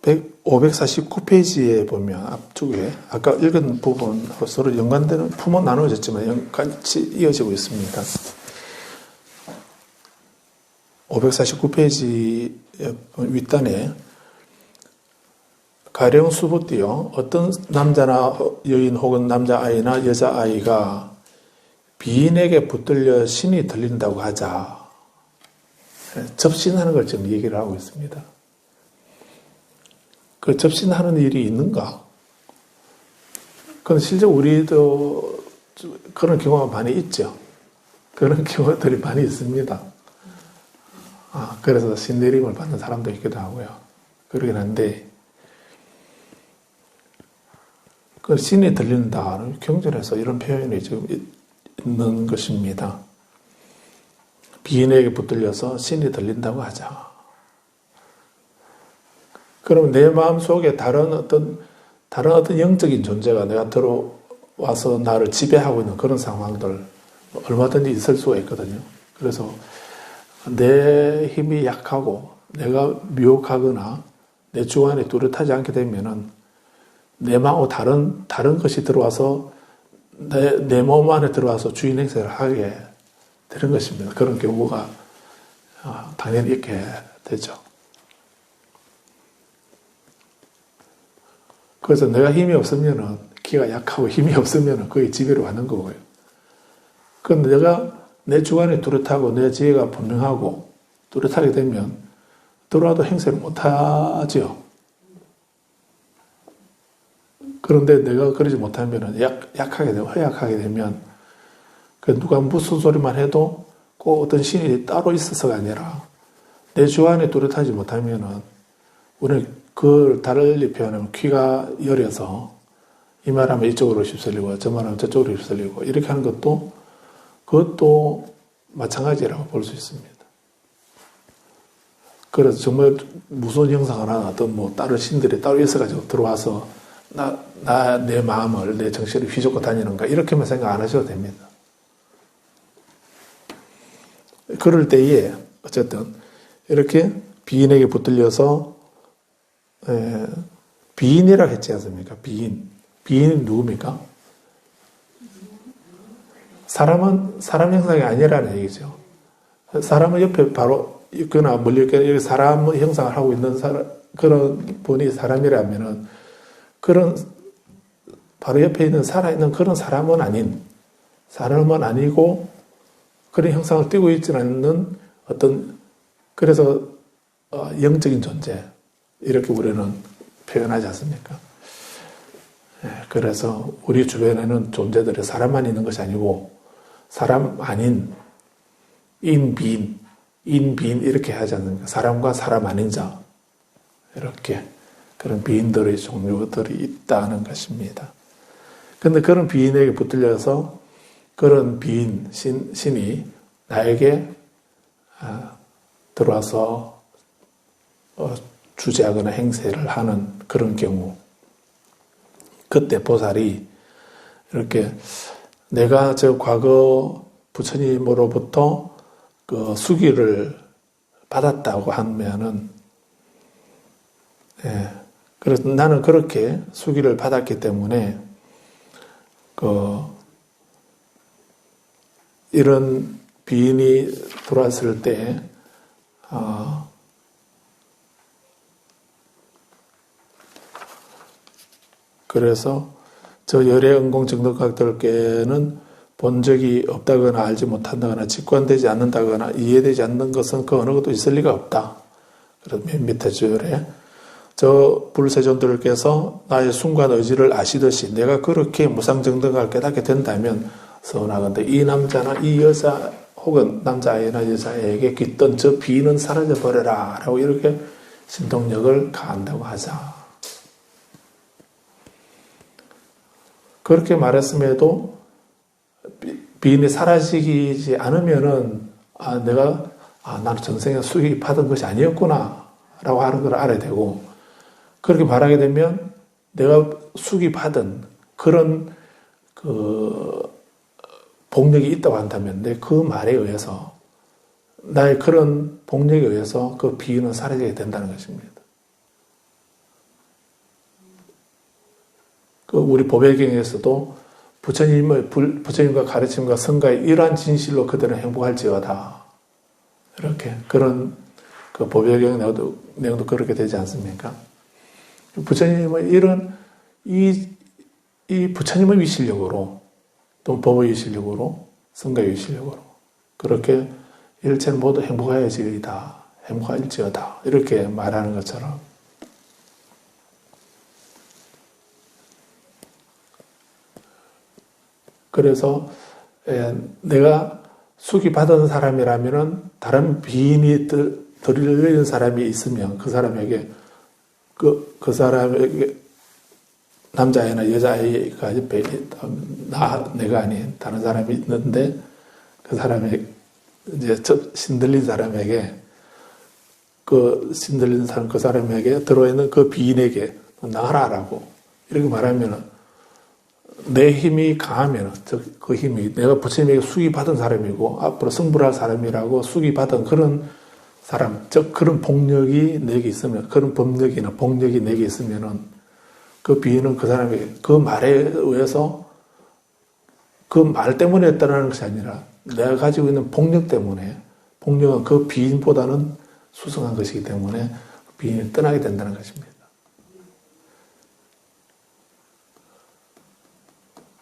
백 549페이지에 보면 앞쪽에 아까 읽은 부분하고 서로 연관되는 품은 나누어졌지만 같이 이어지고 있습니다. 549페이지 윗단에 가령 수부띠요. 어떤 남자나 여인 혹은 남자아이나 여자아이가 비인에게 붙들려 신이 들린다고 하자. 접신하는 걸 지금 얘기를 하고 있습니다. 그 접신하는 일이 있는가? 그건 실제 우리도 그런 경우가 많이 있죠. 그런 경우들이 많이 있습니다. 그래서 신내림을 받는 사람도 있기도 하고요. 그러긴 한데, 그 신이 들린다. 경전에서 이런 표현이 지금 있는 것입니다. 비인에게 붙들려서 신이 들린다고 하자. 그러면 내 마음 속에 다른 어떤 영적인 존재가 내가 들어와서 나를 지배하고 있는 그런 상황들 얼마든지 있을 수가 있거든요. 그래서 내 힘이 약하고 내가 미혹하거나 내 주관이 뚜렷하지 않게 되면은 내 마음하고 다른 것이 들어와서 내 몸 안에 들어와서 주인 행세를 하게 되는 것입니다. 그런 경우가 당연히 있게 되죠. 그래서 내가 힘이 없으면은, 기가 약하고 힘이 없으면은 거의 지배로 가는 거고요. 그런데 내가 내 주관이 뚜렷하고 내 지혜가 분명하고 뚜렷하게 되면 들어와도 행세를 못하죠. 그런데 내가 그러지 못하면은 약하게 되고 허약하게 되면 그 누가 무슨 소리만 해도 꼭 어떤 신이 따로 있어서가 아니라 내 주관이 뚜렷하지 못하면은 우리는 그걸 달리 표현하면 귀가 열려서 이 말하면 이쪽으로 휩쓸리고 저 말하면 저쪽으로 휩쓸리고 이렇게 하는 그것도 마찬가지라고 볼 수 있습니다. 그래서 정말 무서운 형상을 하나 어떤 다른 신들이 따로 있어가지고 들어와서 내 마음을 내 정신을 휘젓고 다니는가 이렇게만 생각 안 하셔도 됩니다. 그럴 때에 어쨌든 이렇게 비인에게 붙들려서 비인이라고 했지 않습니까? 비인은 누굽니까? 사람은 사람 형상이 아니라는 얘기죠. 사람은 옆에 바로 있거나 멀리 있거나 사람 형상을 하고 있는 그런 분이 사람이라면은 그런 바로 옆에 있는 살아있는 그런 사람은 아니고 그런 형상을 띠고 있지는 않는 어떤 그래서 영적인 존재 이렇게 우리는 표현하지 않습니까? 그래서 우리 주변에는 존재들이 사람만 있는 것이 아니고 사람 아닌 인비인 이렇게 하지 않습니까? 사람과 사람 아닌 자 이렇게 그런 비인들의 종류들이 있다는 것입니다. 그런데 그런 비인에게 붙들려서 그런 비인 신이 나에게 들어와서 주재하거나 행세를 하는 그런 경우 그때 보살이 이렇게 내가 저 과거 부처님으로부터 그 수기를 받았다고 하면은 그래서 나는 그렇게 수기를 받았기 때문에 이런 비인이 들어왔을 때 그래서 저 열의 응공 정덕각들께는 본 적이 없다거나 알지 못한다거나 직관되지 않는다거나 이해되지 않는 것은 그 어느 것도 있을 리가 없다. 그래서 맨 밑에 줄에 저 불세존들께서 나의 순간 의지를 아시듯이 내가 그렇게 무상정덕을 깨닫게 된다면 서운하건대 이 남자나 이 여자 혹은 남자아이나 여자에게 깃던 저 비는 사라져버려라 라고 이렇게 신동력을 가한다고 하자. 그렇게 말했음에도 비인이 사라지지 않으면은 나는 전생에 수기 받은 것이 아니었구나 라고 하는 걸 알아야 되고, 그렇게 말하게 되면 내가 수기 받은 그런 복력이 있다고 한다면 내 그 말에 의해서, 나의 그런 복력에 의해서 그 비인은 사라지게 된다는 것입니다. 우리 보배경에서도 부처님과 가르침과 성가의 이러한 진실로 그들은 행복할지어다. 이렇게 그런 보배경 내용도 그렇게 되지 않습니까? 부처님의 이런 이 부처님의 위실력으로, 또 법의 위실력으로, 성가의 위실력으로 그렇게 일체는 모두 행복하여지이다, 행복할지어다 이렇게 말하는 것처럼, 그래서 내가 수기 받은 사람이라면은 다른 비인이 들리는 사람이 있으면 그 사람에게 그 사람에게 남자아이나 여자아이가 옆에 내가 아닌 다른 사람이 있는데 그 사람에게 이제 신들린 사람에게 그 사람에게 들어있는 그 비인에게 나가라라고 이렇게 말하면은 내 힘이 강하면, 즉, 그 힘이 내가 부처님에게 수기받은 사람이고, 앞으로 승불할 사람이라고 수기받은 그런 사람, 즉, 그런 복력이 내게 있으면, 그런 법력이나 복력이 내게 있으면은, 그 비인은 그 사람에게 그 말에 의해서 그 말 때문에 떠나는 것이 아니라, 내가 가지고 있는 복력 때문에, 복력은 그 비인보다는 수승한 것이기 때문에, 비인이 떠나게 된다는 것입니다.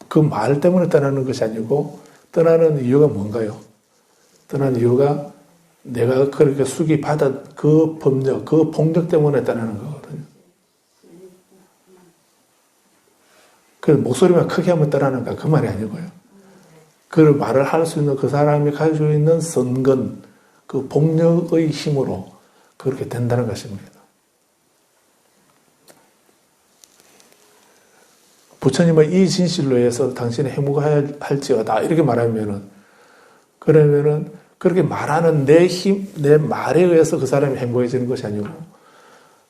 그 말 때문에 떠나는 것이 아니고 떠나는 이유가 뭔가요? 떠나는 이유가 내가 그렇게 수기받은 그 법력, 그 복력 때문에 떠나는 거거든요. 그래서 목소리만 크게 하면 떠나는가 그 말이 아니고요. 그 말을 할 수 있는 그 사람이 가지고 있는 선근, 그 복력의 힘으로 그렇게 된다는 것입니다. 부처님의 이 진실로 해서 당신이 행복할지어다 이렇게 말하면은, 그러면은 그렇게 말하는 내 힘, 내 말에 의해서 그 사람이 행복해지는 것이 아니고,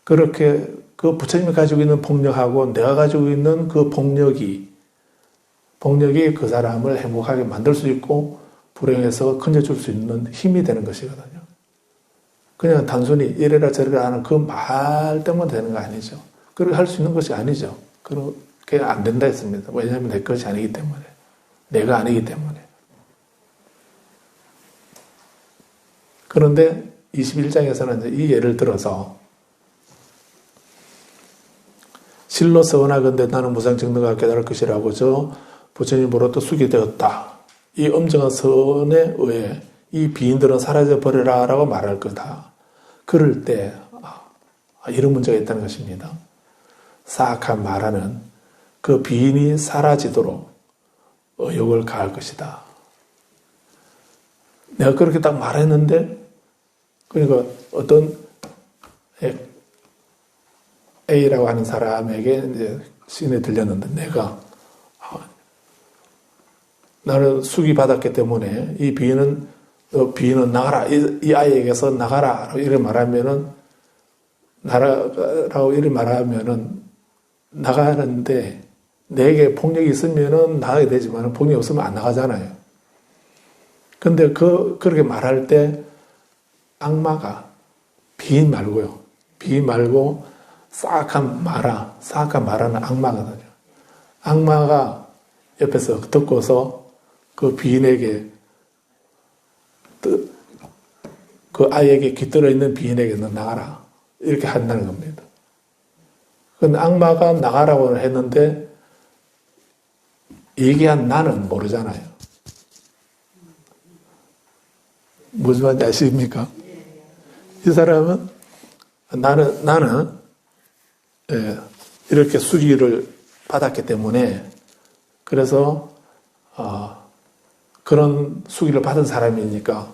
그렇게 그 부처님이 가지고 있는 복력하고 내가 가지고 있는 그 복력이 그 사람을 행복하게 만들 수 있고 불행해서 건져줄 수 있는 힘이 되는 것이거든요. 그냥 단순히 이래라 저래라 하는 그 말 때문에 되는 거 아니죠. 그렇게 할 수 있는 것이 아니죠. 그게 안 된다 했습니다. 왜냐하면 내 것이 아니기 때문에. 내가 아니기 때문에. 그런데 21장에서는 이 예를 들어서 실로 서원하건대 나는 무상증거가 깨달을 것이라고 저 부처님으로부터 수기 되었다. 이 엄정한 서원에 의해 이 비인들은 사라져 버려라 라고 말할 거다. 그럴 때 이런 문제가 있다는 것입니다. 사악한 말하는 그 비인이 사라지도록 의욕을 가할 것이다. 내가 그렇게 딱 말했는데, 그러니까 어떤 A라고 하는 사람에게 이제 신이 들렸는데, 내가 나는 수기 받았기 때문에 이 비인은 나가라, 이 아이에게서 나가라 이렇게 말하면은, 나라라고 이렇게 말하면은 나가는데, 내게 폭력이 있으면은 나가게 되지만 폭력이 없으면 안 나가잖아요. 근데 그렇게 말할 때 악마가 비인 말고 사악한 말하는 악마거든요. 악마가 옆에서 듣고서 그 비인에게, 그 아이에게 깃들어 있는 비인에게 너 나가라 이렇게 한다는 겁니다. 근데 악마가 나가라고 했는데 얘기한 나는 모르잖아요. 무슨 말인지 아십니까? 이 사람은 나는 이렇게 수기를 받았기 때문에, 그래서 그런 수기를 받은 사람이니까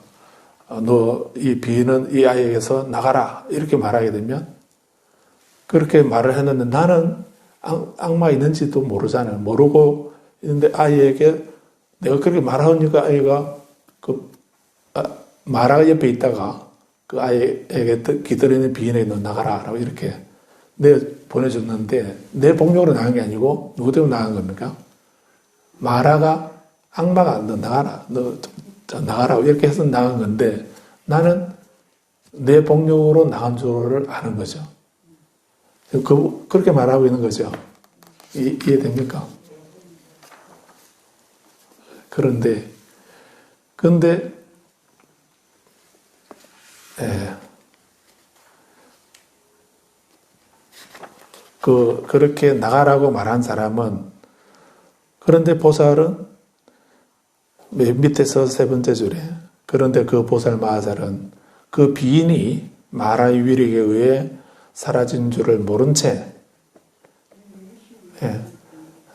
너 이 비인은 이 아이에게서 나가라 이렇게 말하게 되면, 그렇게 말을 했는데 나는 악마 있는지도 모르잖아요. 모르고 있는데 아이에게 내가 그렇게 말하니까 아이가 마라가 옆에 있다가 그 아이에게 기다리는 비인에게 너 나가라 라고 이렇게 보내줬는데 내 복력으로 나간 게 아니고 누구 때문에 나간 겁니까? 마라가 악마가 너 나가라 너 나가라 이렇게 해서 나간 건데 나는 내 복력으로 나간 줄을 아는 거죠. 그렇게 말하고 있는 거죠. 이해됩니까? 그런데 그렇게 나가라고 말한 사람은, 그런데 보살은 맨 밑에서 세 번째 줄에, 그런데 그 보살 마하살은 그 비인이 마라의 위력에 의해 사라진 줄을 모른 채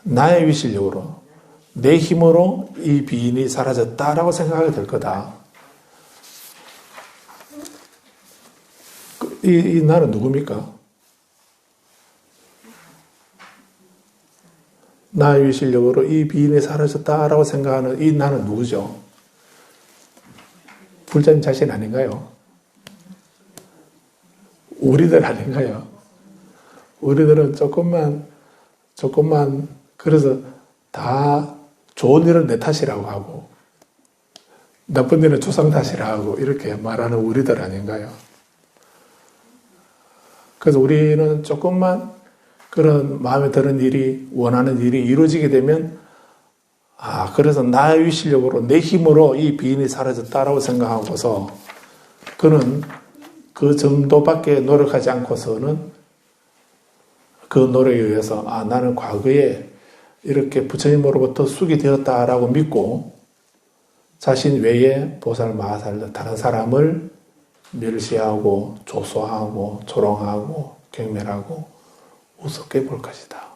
나의 위실력으로 내 힘으로 이 비인이 사라졌다라고 생각하게 될 거다. 이 나는 누굽니까? 나의 위실력으로 이 비인이 사라졌다라고 생각하는 이 나는 누구죠? 불자님 자신 아닌가요? 우리들 아닌가요? 우리들은 조금만 그래서 다 좋은 일은 내 탓이라고 하고 나쁜 일은 조상 탓이라고 하고 이렇게 말하는 우리들 아닌가요? 그래서 우리는 조금만 그런 마음에 드는 일이, 원하는 일이 이루어지게 되면 그래서 나의 위실력으로 내 힘으로 이 비인이 사라졌다라고 생각하고서 그는 그 정도밖에 노력하지 않고서는 그 노력에 의해서 나는 과거에 이렇게 부처님으로부터 숙이 되었다라고 믿고 자신 외에 보살, 마하살, 다른 사람을 멸시하고 조소하고 조롱하고 경멸하고 우습게 볼 것이다.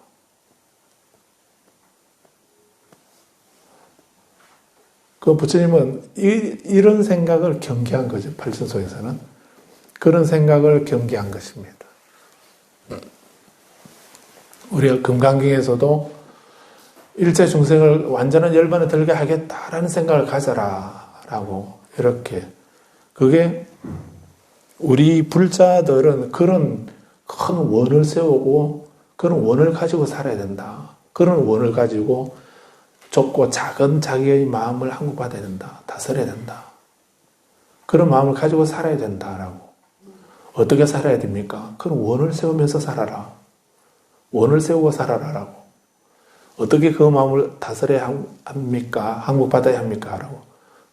그 부처님은 이런 생각을 경계한 거죠. 팔천소에서는. 그런 생각을 경계한 것입니다. 우리가 금강경에서도 일체 중생을 완전한 열반에 들게 하겠다라는 생각을 가져라 라고 이렇게, 그게 우리 불자들은 그런 큰 원을 세우고 그런 원을 가지고 살아야 된다. 그런 원을 가지고 좁고 작은 자기의 마음을 항복받아야 된다. 다스려야 된다. 그런 마음을 가지고 살아야 된다라고. 어떻게 살아야 됩니까? 그런 원을 세우면서 살아라. 원을 세우고 살아라라고. 어떻게 그 마음을 다스려야 합니까? 항복받아야 합니까? 라고.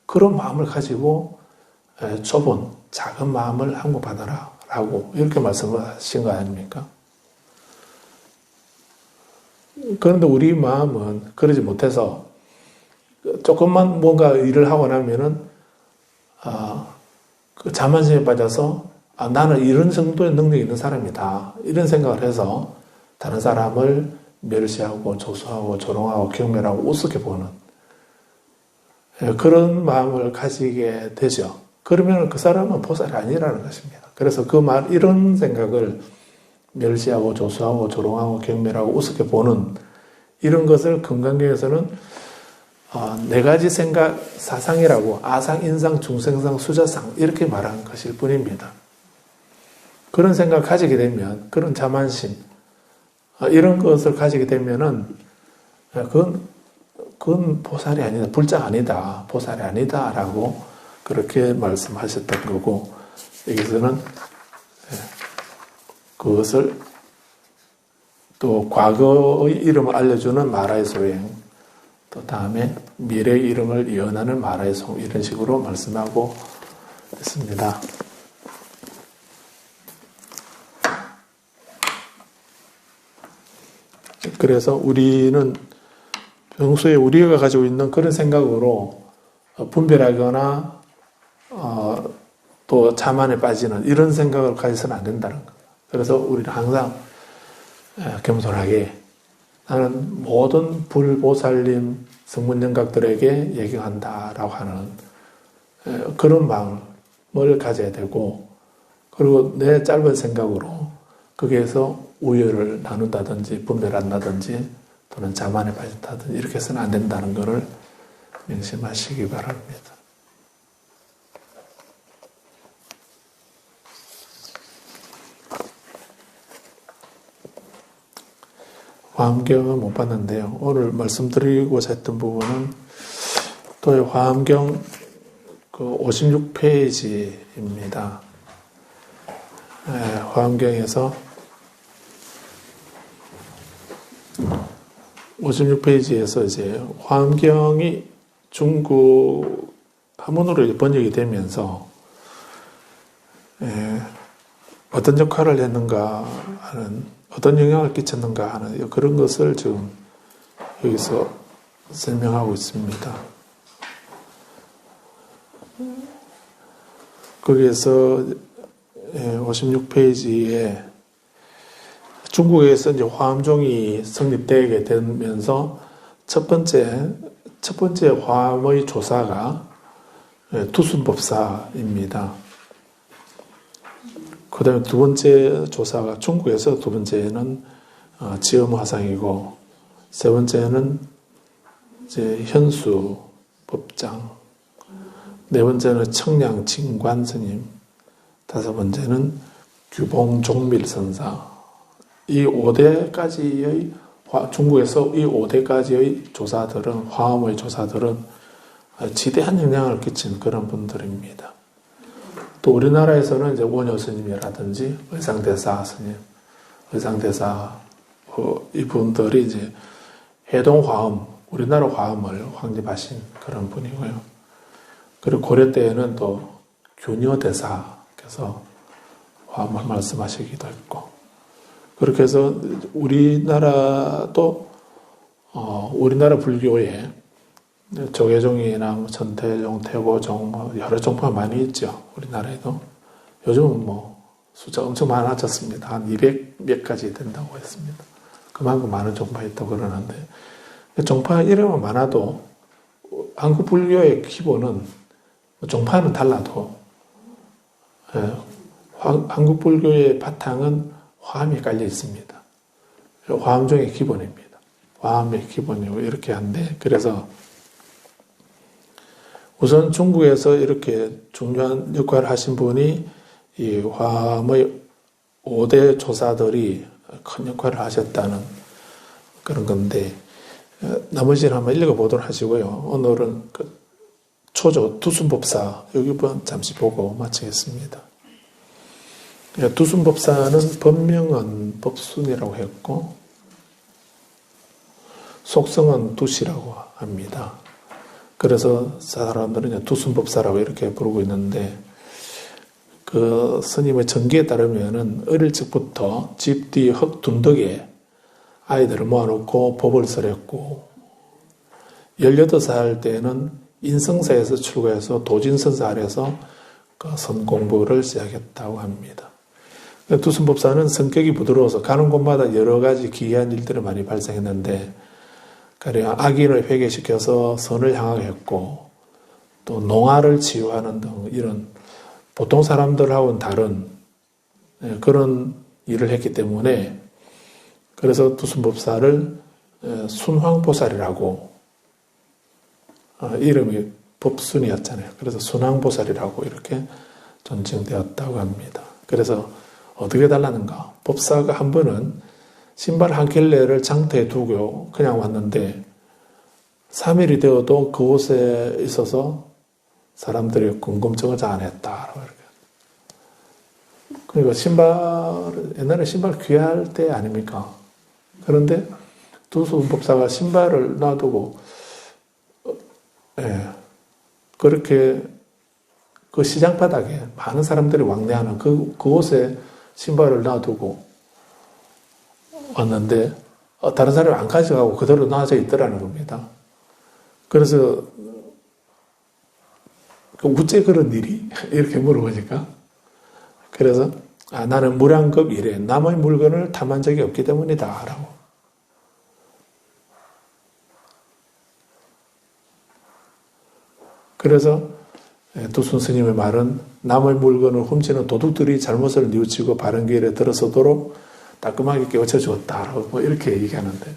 그런 마음을 가지고 좁은 작은 마음을 항복받아라 라고 이렇게 말씀하신 거 아닙니까? 그런데 우리 마음은 그러지 못해서 조금만 뭔가 일을 하고 나면은 그 자만심에 빠져서 나는 이런 정도의 능력이 있는 사람이다 이런 생각을 해서 다른 사람을 멸시하고 조소하고 조롱하고 경멸하고 우습게 보는 그런 마음을 가지게 되죠. 그러면 그 사람은 보살이 아니라는 것입니다. 그래서 이런 생각을 멸시하고 조소하고 조롱하고 경멸하고 우습게 보는 이런 것을 금강경에서는 네 가지 생각 사상이라고 아상, 인상, 중생상, 수자상 이렇게 말하는 것일 뿐입니다. 그런 생각을 가지게 되면 그런 자만심 이런 것을 가지게 되면은 그건 보살이 아니다, 불자가 아니다, 보살이 아니다라고 그렇게 말씀하셨던 거고 여기서는 그것을 또 과거의 이름을 알려주는 마라의 소행, 또 다음에 미래의 이름을 예언하는 마라의 송 이런 식으로 말씀하고 있습니다. 그래서 우리는 평소에 우리가 가지고 있는 그런 생각으로 분별하거나 또 자만에 빠지는 이런 생각을 가져서는 안 된다는 것. 그래서 우리는 항상 겸손하게 나는 모든 불보살님 성문영각들에게 예경한다라고 하는 그런 마음을 가져야 되고, 그리고 내 짧은 생각으로 거기에서 우열을 나눈다든지 분별한다든지 또는 자만에 빠진다든지 이렇게 해서는 안 된다는 것을 명심하시기 바랍니다. 화엄경은 못 봤는데요. 오늘 말씀드리고자 했던 부분은 또 화엄경 그 56페이지입니다. 화엄경에서 56페이지에서 이제 화엄경이 중국 한문으로 번역이 되면서 어떤 역할을 했는가 하는, 어떤 영향을 끼쳤는가 하는 그런 것을 지금 여기서 설명하고 있습니다. 거기에서 56페이지에 중국에서 이제 화엄종이 성립되게 되면서 첫 번째 화엄의 조사가 두순법사입니다. 그 다음에 두 번째 조사가 중국에서 두 번째는 지엄화상이고 세 번째는 이제 현수 법장, 네 번째는 청량 진관 스님, 다섯 번째는 규봉 종밀 선사. 이 5대까지의 중국에서 이 5대까지의 조사들은, 화엄의 조사들은 지대한 영향을 끼친 그런 분들입니다. 또 우리나라에서는 이제 원효 스님이라든지 의상대사 스님, 의상대사 이분들이 이제 해동 화엄, 우리나라 화엄을 확립하신 그런 분이고요. 그리고 고려 때에는 또 균효대사께서 화엄을 말씀하시기도 했고, 그렇게 해서 우리나라도 우리나라 불교에 조계종이나 전태종, 태고종 여러 종파가 많이 있죠. 우리나라에도 요즘은 숫자 엄청 많아졌습니다. 한 200몇 가지 된다고 했습니다. 그만큼 많은 종파가 있다고 그러는데, 종파 이름은 많아도 한국 불교의 기본은 종파는 달라도 한국 불교의 바탕은 화엄이 깔려 있습니다. 화엄종의 기본입니다. 화엄의 기본이고 이렇게 한데, 그래서 우선 중국에서 이렇게 중요한 역할을 하신 분이 이 화엄의 5대 조사들이 큰 역할을 하셨다는 그런 건데, 나머지는 한번 읽어보도록 하시고요. 오늘은 초조 두순법사 여기 잠시 보고 마치겠습니다. 두순법사는 법명은 법순이라고 했고 속성은 두시라고 합니다. 그래서 사람들은 두순법사라고 이렇게 부르고 있는데, 그 스님의 전기에 따르면은 어릴 적부터 집 뒤 흙 둔덕에 아이들을 모아놓고 법을 설했고, 18살 때는 인성사에서 출가해서 도진선사 아래서 그 선공부를 시작했다고 합니다. 두순법사는 성격이 부드러워서 가는 곳마다 여러 가지 기이한 일들이 많이 발생했는데, 가령 악인을 회개시켜서 선을 향하게 했고, 또 농화를 치유하는 등 이런 보통 사람들하고는 다른 그런 일을 했기 때문에, 그래서 두순법사를 순황보살이라고, 이름이 법순이었잖아요. 그래서 순황보살이라고 이렇게 존칭되었다고 합니다. 그래서 어떻게 달랐는가? 법사가 한 번은 신발 한 켤레를 장터에 두고 그냥 왔는데 3일이 되어도 그곳에 있어서 사람들이 궁금증을 잘 안 했다. 그러니까 옛날에 신발 귀할 때 아닙니까? 그런데 두순법사가 신발을 놔두고 그렇게 그 시장 바닥에 많은 사람들이 왕래하는 그곳에 신발을 놔두고 왔는데 다른 사람이 안 가져가고 그대로 놔져 있더라는 겁니다. 그래서 어째 그런 일이? 이렇게 물어보니까, 그래서 나는 무량겁 이래 남의 물건을 탐한 적이 없기 때문이다 라고. 그래서 두순 스님의 말은 남의 물건을 훔치는 도둑들이 잘못을 뉘우치고 바른 길에 들어서도록 따끔하게 깨우쳐 주었다라고 이렇게 얘기하는데,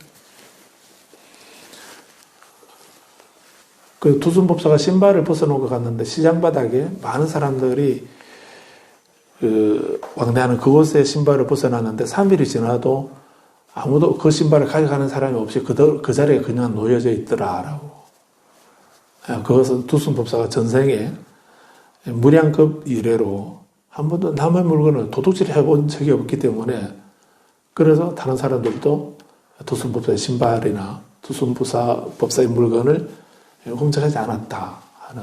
그 두순법사가 신발을 벗어놓고 갔는데 시장 바닥에 많은 사람들이 왕래하는 그곳에 신발을 벗어놨는데 3일이 지나도 아무도 그 신발을 가져가는 사람이 없이 그 자리에 그냥 놓여져 있더라라고. 그것은 두순법사가 전생에 무량급 이래로 한 번도 남의 물건을 도둑질 해본 적이 없기 때문에, 그래서 다른 사람들도 두순법사의 신발이나 두순법사의 물건을 훔쳐가지 않았다 하는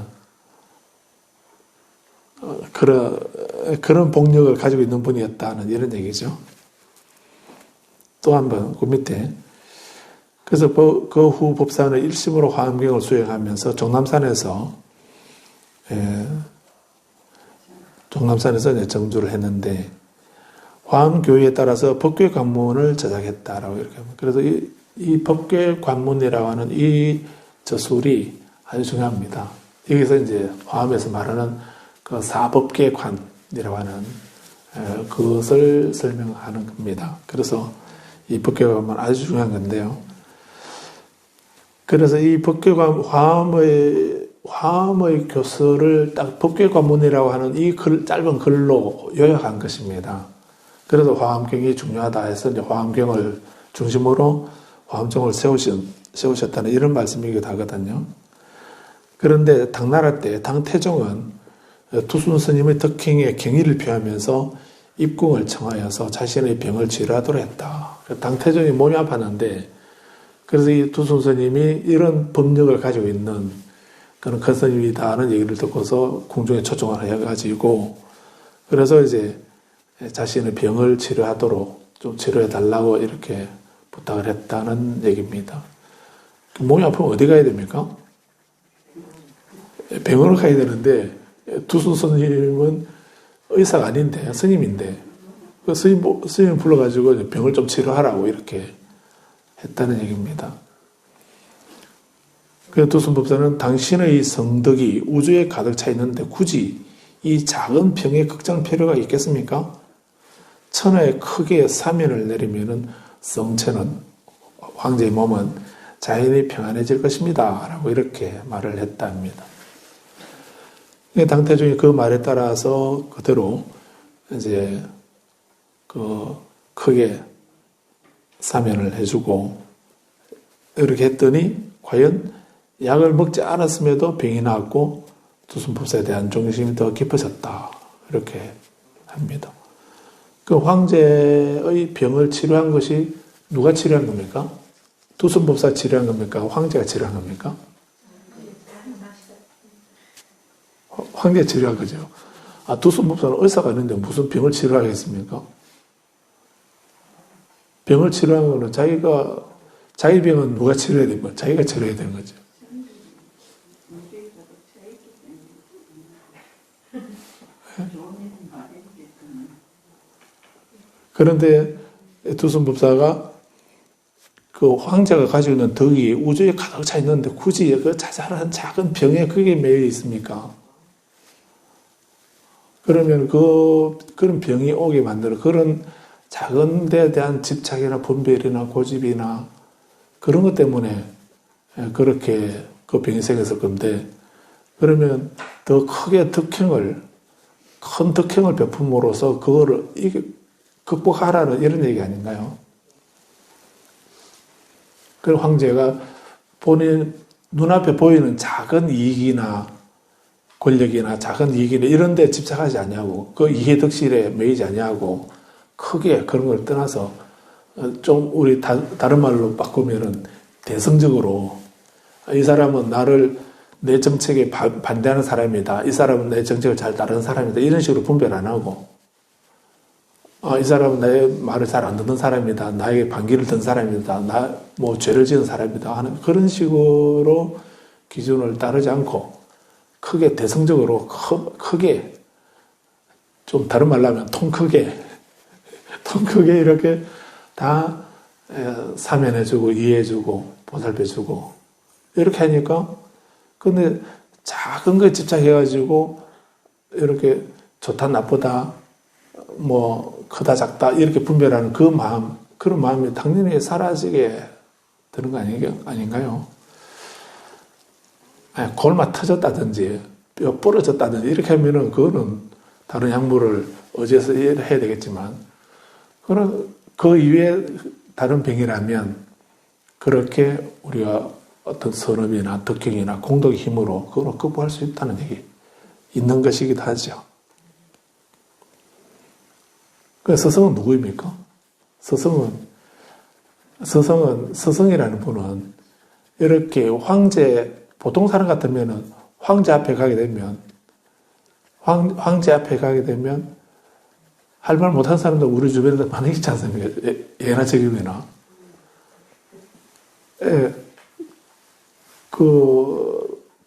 그런 복력을 가지고 있는 분이었다는 이런 얘기죠. 또 한 번 그 밑에, 그래서 그 후 법사는 일심으로 화엄경을 수행하면서 종남산에서 이제 정주를 했는데, 화엄교의에 따라서 법궤 관문을 제작했다라고 이렇게 합니다. 그래서 이 법궤 관문이라고 하는 이 저술이 아주 중요합니다. 여기서 이제 화엄에서 말하는 그 사법궤관이라고 하는 그것을 설명하는 겁니다. 그래서 이 법궤관문 아주 중요한 건데요. 그래서 이 법궤관 화엄의 교설을 딱 법궤관문이라고 하는 이 짧은 글로 요약한 것입니다. 그래서 화엄경이 중요하다 해서 이제 화엄경을 중심으로 화엄종을 세우셨다는 이런 말씀이기도 하거든요. 그런데 당나라 때 당태종은 두순 스님의 덕행에 경의를 표하면서 입궁을 청하여서 자신의 병을 치료하도록 했다. 당태종이 몸이 아팠는데, 그래서 이 두순 스님이 이런 법력을 가지고 있는 그런 큰 스님이다 하는 얘기를 듣고서 궁중에 초청을 해가지고, 그래서 이제 자신의 병을 치료하도록 좀 치료해 달라고 이렇게 부탁을 했다는 얘기입니다. 몸이 아프면 어디 가야 됩니까? 병원을 가야 되는데, 두순 스님은 의사가 아닌데 스님인데, 그 스님 불러가지고 병을 좀 치료하라고 이렇게 했다는 얘기입니다. 그래서 두순법사는 당신의 성덕이 우주에 가득 차 있는데 굳이 이 작은 병에 걱정할 필요가 있겠습니까? 천하에 크게 사면을 내리면은 성체는, 황제의 몸은 자연히 평안해질 것입니다. 라고 이렇게 말을 했답니다. 당태종이 그 말에 따라서 그대로 이제 크게 사면을 해주고 이렇게 했더니 과연 약을 먹지 않았음에도 병이 나았고 두순법사에 대한 존경심이 더 깊어졌다. 이렇게 합니다. 그 황제의 병을 치료한 것이 누가 치료한 겁니까? 두순법사 치료한 겁니까? 황제가 치료한 겁니까? 황제가 치료한 거죠. 두순법사는 의사가 아닌데 무슨 병을 치료하겠습니까? 병을 치료한 거는 자기 병은 누가 치료해야 되는 거예요? 자기가 치료해야 되는 거죠. 그런데 두순법사가 그 황제가 가지고 있는 덕이 우주에 가득 차 있는데 굳이 그 자잘한 작은 병에 그게 매여 있습니까? 그러면 그런 병이 오게 만드는 그런 작은 데에 대한 집착이나 분별이나 고집이나 그런 것 때문에 그렇게 그 병이 생겼을 건데, 그러면 더 크게 큰 덕행을 베품으로써 그거를 극복하라는 이런 얘기 아닌가요? 그리고 황제가 본인 눈앞에 보이는 작은 이익이나 권력이나 작은 이익이나 이런 데 집착하지 아니하고 그 이해 덕실에 매이지 아니하고 크게 그런 걸 떠나서 좀 우리 다른 말로 바꾸면은 대성적으로 이 사람은 내 정책에 반대하는 사람이다. 이 사람은 내 정책을 잘 따르는 사람이다. 이런 식으로 분별 안 하고, 이 사람은 내 말을 잘 안 듣는 사람이다. 나에게 반기를 든 사람이다. 죄를 지은 사람이다. 하는 그런 식으로 기준을 따르지 않고 크게 대성적으로 크게 좀 다른 말로 하면 통 크게 이렇게 다 사면해주고 이해해주고 보살펴주고 이렇게 하니까, 근데 작은 거에 집착해가지고 이렇게 좋다 나쁘다 크다 작다 이렇게 분별하는 그런 마음이 당연히 사라지게 되는 거 아닌가요? 골마 터졌다든지 뼈 부러졌다든지 이렇게 하면은 그거는 다른 약물을 의지해서 해야 되겠지만, 그런 그 이외에 다른 병이라면 그렇게 우리가 어떤 선업이나 덕경이나 공덕의 힘으로 그걸 극복할 수 있다는 얘기, 있는 것이기도 하죠. 그래서 스승은 누구입니까? 스승이라는 분은 이렇게 보통 사람 같으면은 황제 앞에 가게 되면, 할 말 못하는 사람들 우리 주변에 많이 있지 않습니까? 예나 지금이나.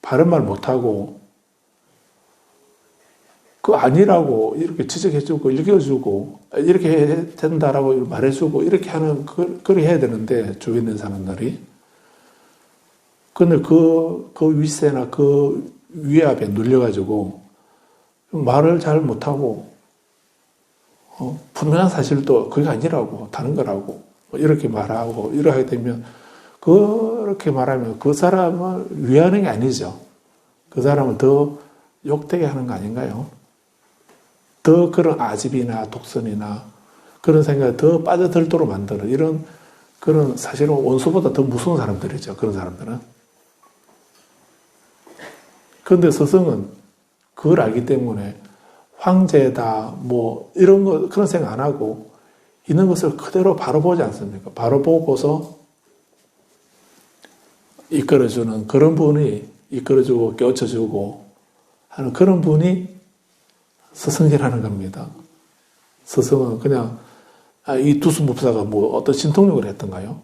바른 말 못하고, 아니라고 이렇게 지적해주고, 읽어주고, 이렇게 해야 된다라고 말해주고, 이렇게 하는, 그렇게 해야 되는데, 주위에 있는 사람들이. 근데 그 윗세나 그 위압에 눌려가지고, 말을 잘 못하고, 분명한 사실도 그게 아니라고, 다른 거라고, 이렇게 말하고, 이렇게 하게 되면, 그렇게 말하면 그 사람을 위하는 게 아니죠. 그 사람을 더 욕되게 하는 거 아닌가요? 더 그런 아집이나 독선이나 그런 생각에 더 빠져들도록 만드는 그런 사실은 원수보다 더 무서운 사람들이죠. 그런 사람들은. 그런데 스승은 그걸 알기 때문에 황제다, 그런 생각 안 하고 있는 것을 그대로 바로 보지 않습니까? 바로 보고서 이끌어주는 그런 분이 이끌어주고 깨우쳐주고 하는 그런 분이 스승이라는 겁니다. 스승은 그냥 이 두수법사가 어떤 신통력을 했던가요?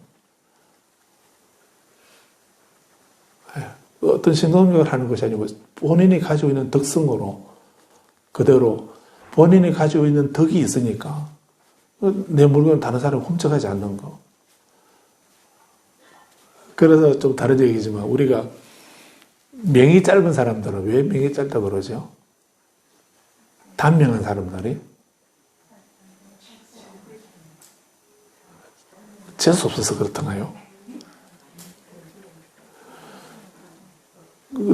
어떤 신통력을 하는 것이 아니고 본인이 가지고 있는 덕성으로 그대로 본인이 가지고 있는 덕이 있으니까 내 물건을 다른 사람이 훔쳐가지 않는 거. 그래서 좀 다른 얘기지만 우리가 명이 짧은 사람들은 왜 명이 짧다고 그러죠? 단명한 사람들이 재수 없어서 그렇던가요?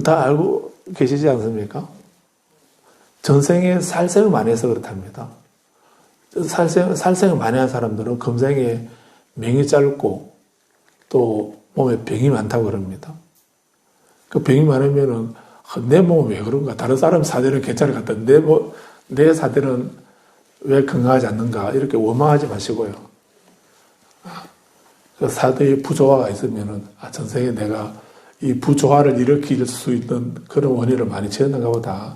다 알고 계시지 않습니까? 전생에 살생을 많이 해서 그렇답니다. 살생을 많이 한 사람들은 금생에 명이 짧고 또 몸에 병이 많다고 그럽니다. 그 병이 많으면은 내 몸은 왜 그런가? 다른 사람 사대는 괜찮을 것 같은데 내 사대는 왜 건강하지 않는가? 이렇게 원망하지 마시고요. 그 사대에 부조화가 있으면은 전생에 내가 이 부조화를 일으킬 수 있는 그런 원인을 많이 지었는가 보다.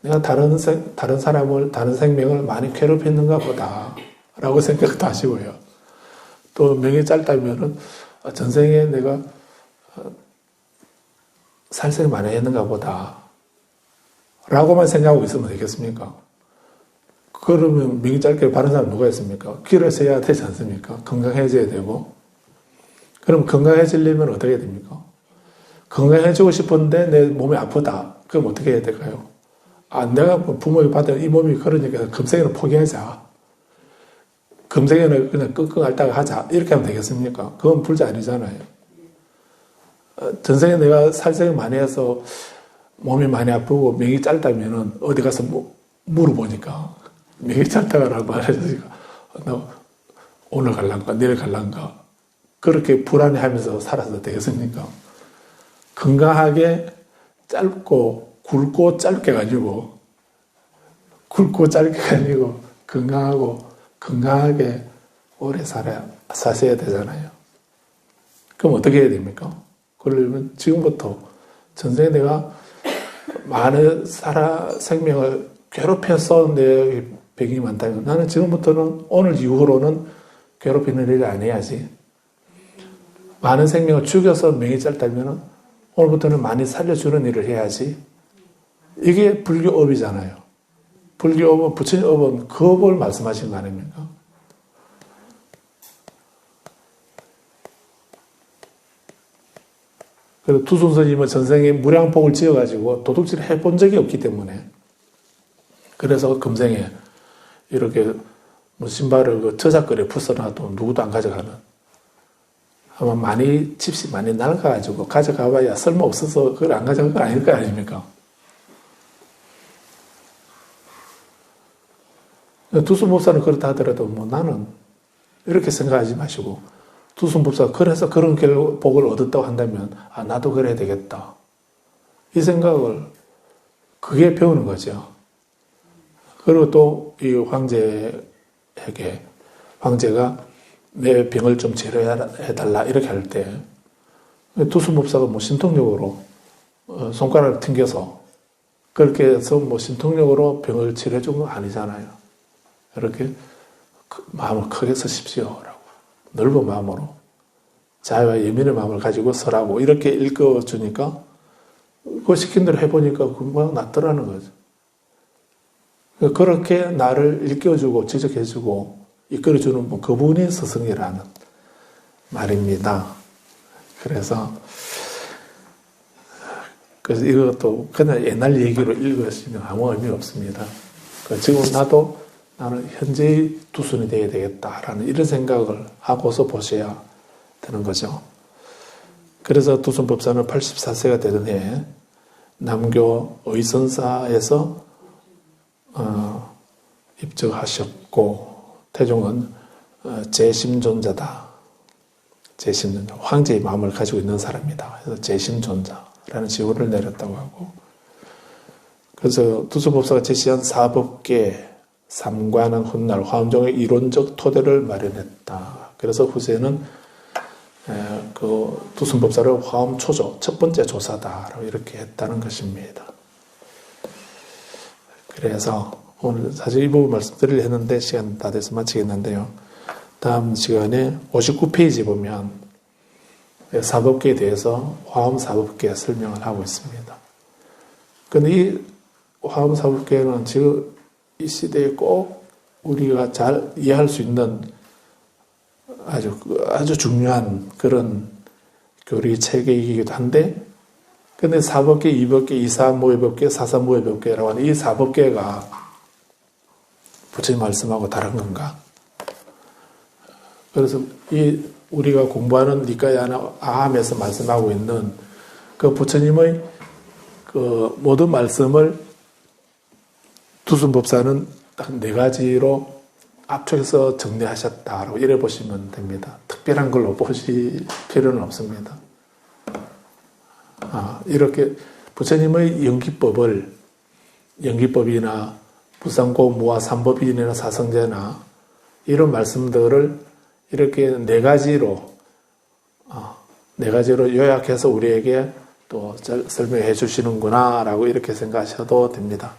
내가 다른 사람을, 다른 생명을 많이 괴롭혔는가 보다. 라고 생각도 하시고요. 또 명이 짧다면은 전생에 내가 살생을 많이 했는가 보다. 라고만 생각하고 있으면 되겠습니까? 그러면 명이 짧게 바른 사람 누가 있습니까? 길을 세야 되지 않습니까? 건강해져야 되고. 그럼 건강해지려면 어떻게 해야 됩니까? 건강해지고 싶은데 내 몸이 아프다. 그럼 어떻게 해야 될까요? 내가 부모에게 받은 이 몸이 그러니까 금생에는 포기하자. 금생에는 그냥 끙끙 앓다가 하자. 이렇게 하면 되겠습니까? 그건 불자 아니잖아요. 전생에 내가 살생을 많이 해서 몸이 많이 아프고 명이 짧다면은 어디 가서 물어보니까 명이 짧다라고 말해주니까 너 오늘 갈란가 내일 갈란가 그렇게 불안해하면서 살아서 되겠습니까? 건강하게 짧고 굵고 짧게가 아니고 건강하게 오래 사셔야 되잖아요. 그럼 어떻게 해야 됩니까? 그러려면 지금부터 전생에 내가 많은 생명을 괴롭혀서 내 병이 많다면 나는 지금부터는 오늘 이후로는 괴롭히는 일을 안 해야지. 많은 생명을 죽여서 명이 짧다면 오늘부터는 많이 살려주는 일을 해야지. 이게 불교업이잖아요. 불교업은, 부처님업은 그 업을 말씀하신 거 아닙니까? 그리고 투순스님은 전생에 무량복을 지어가지고 도둑질을 해본 적이 없기 때문에 그래서 금생에 이렇게 신발을 저작거리에 풀어놔도 누구도 안 가져가는 아마 집이 많이 낡아가지고 가져가봐야 쓸모없어서 그걸 안 가져간 건 아닐 거 아닙니까? 두순법사는 그렇다 하더라도 뭐 나는 이렇게 생각하지 마시고 두순법사가 그래서 그런 복을 얻었다고 한다면 나도 그래야 되겠다. 이 생각을 그게 배우는 거죠. 그리고 또 이 황제가 내 병을 좀 치료해달라 이렇게 할 때 두순법사가 뭐 신통력으로 손가락을 튕겨서 그렇게 해서 뭐 신통력으로 병을 치료해준 건 아니잖아요. 이렇게 마음을 크게 쓰십시오라고 넓은 마음으로 자유와 예민의 마음을 가지고 서라고 이렇게 읽어주니까 그거 시킨 대로 해보니까 금방 낫더라는 거죠. 그렇게 나를 일깨워주고 지적해주고 이끌어주는 분, 그분이 스승이라는 말입니다. 그래서 이것도 그냥 옛날 얘기로 읽으시면 아무 의미 없습니다. 지금 나는 현재의 두순이 되어야 되겠다라는 이런 생각을 하고서 보셔야 되는 거죠. 그래서 두순법사는 84세가 되던 해에 남교 의선사에서 입적하셨고 태종은 재심존자다. 재심존자, 황제의 마음을 가지고 있는 사람이다. 그래서 재심존자라는 지호를 내렸다고 하고 그래서 두순법사가 제시한 사법계 삼관은 훗날 화엄종의 이론적 토대를 마련했다. 그래서 후세는 그 두순법사를 화엄초조, 첫 번째 조사다라고 이렇게 했다는 것입니다. 그래서 오늘 사실 이 부분 말씀드리려 했는데 시간 다 돼서 마치겠는데요. 다음 시간에 59페이지 보면 사법계에 대해서 화엄사법계 설명을 하고 있습니다. 그런데 이 화엄사법계는 지금 이 시대에 꼭 우리가 잘 이해할 수 있는 아주 중요한 그런 교리 체계이기도 한데, 근데 사법계, 이법계, 이사모의법계, 사사모의법계라고 하는 이 사법계가 부처님 말씀하고 다른 건가? 그래서 우리가 공부하는 니까야나 아함에서 말씀하고 있는 그 부처님의 그 모든 말씀을 두순법사는 딱 4가지로 압축해서 정리하셨다라고 이래 보시면 됩니다. 특별한 걸로 보실 필요는 없습니다. 이렇게 부처님의 연기법이나 부상고 무아 삼법인이나 사성제나 이런 말씀들을 이렇게 4가지로 요약해서 우리에게 또 설명해 주시는구나 라고 이렇게 생각하셔도 됩니다.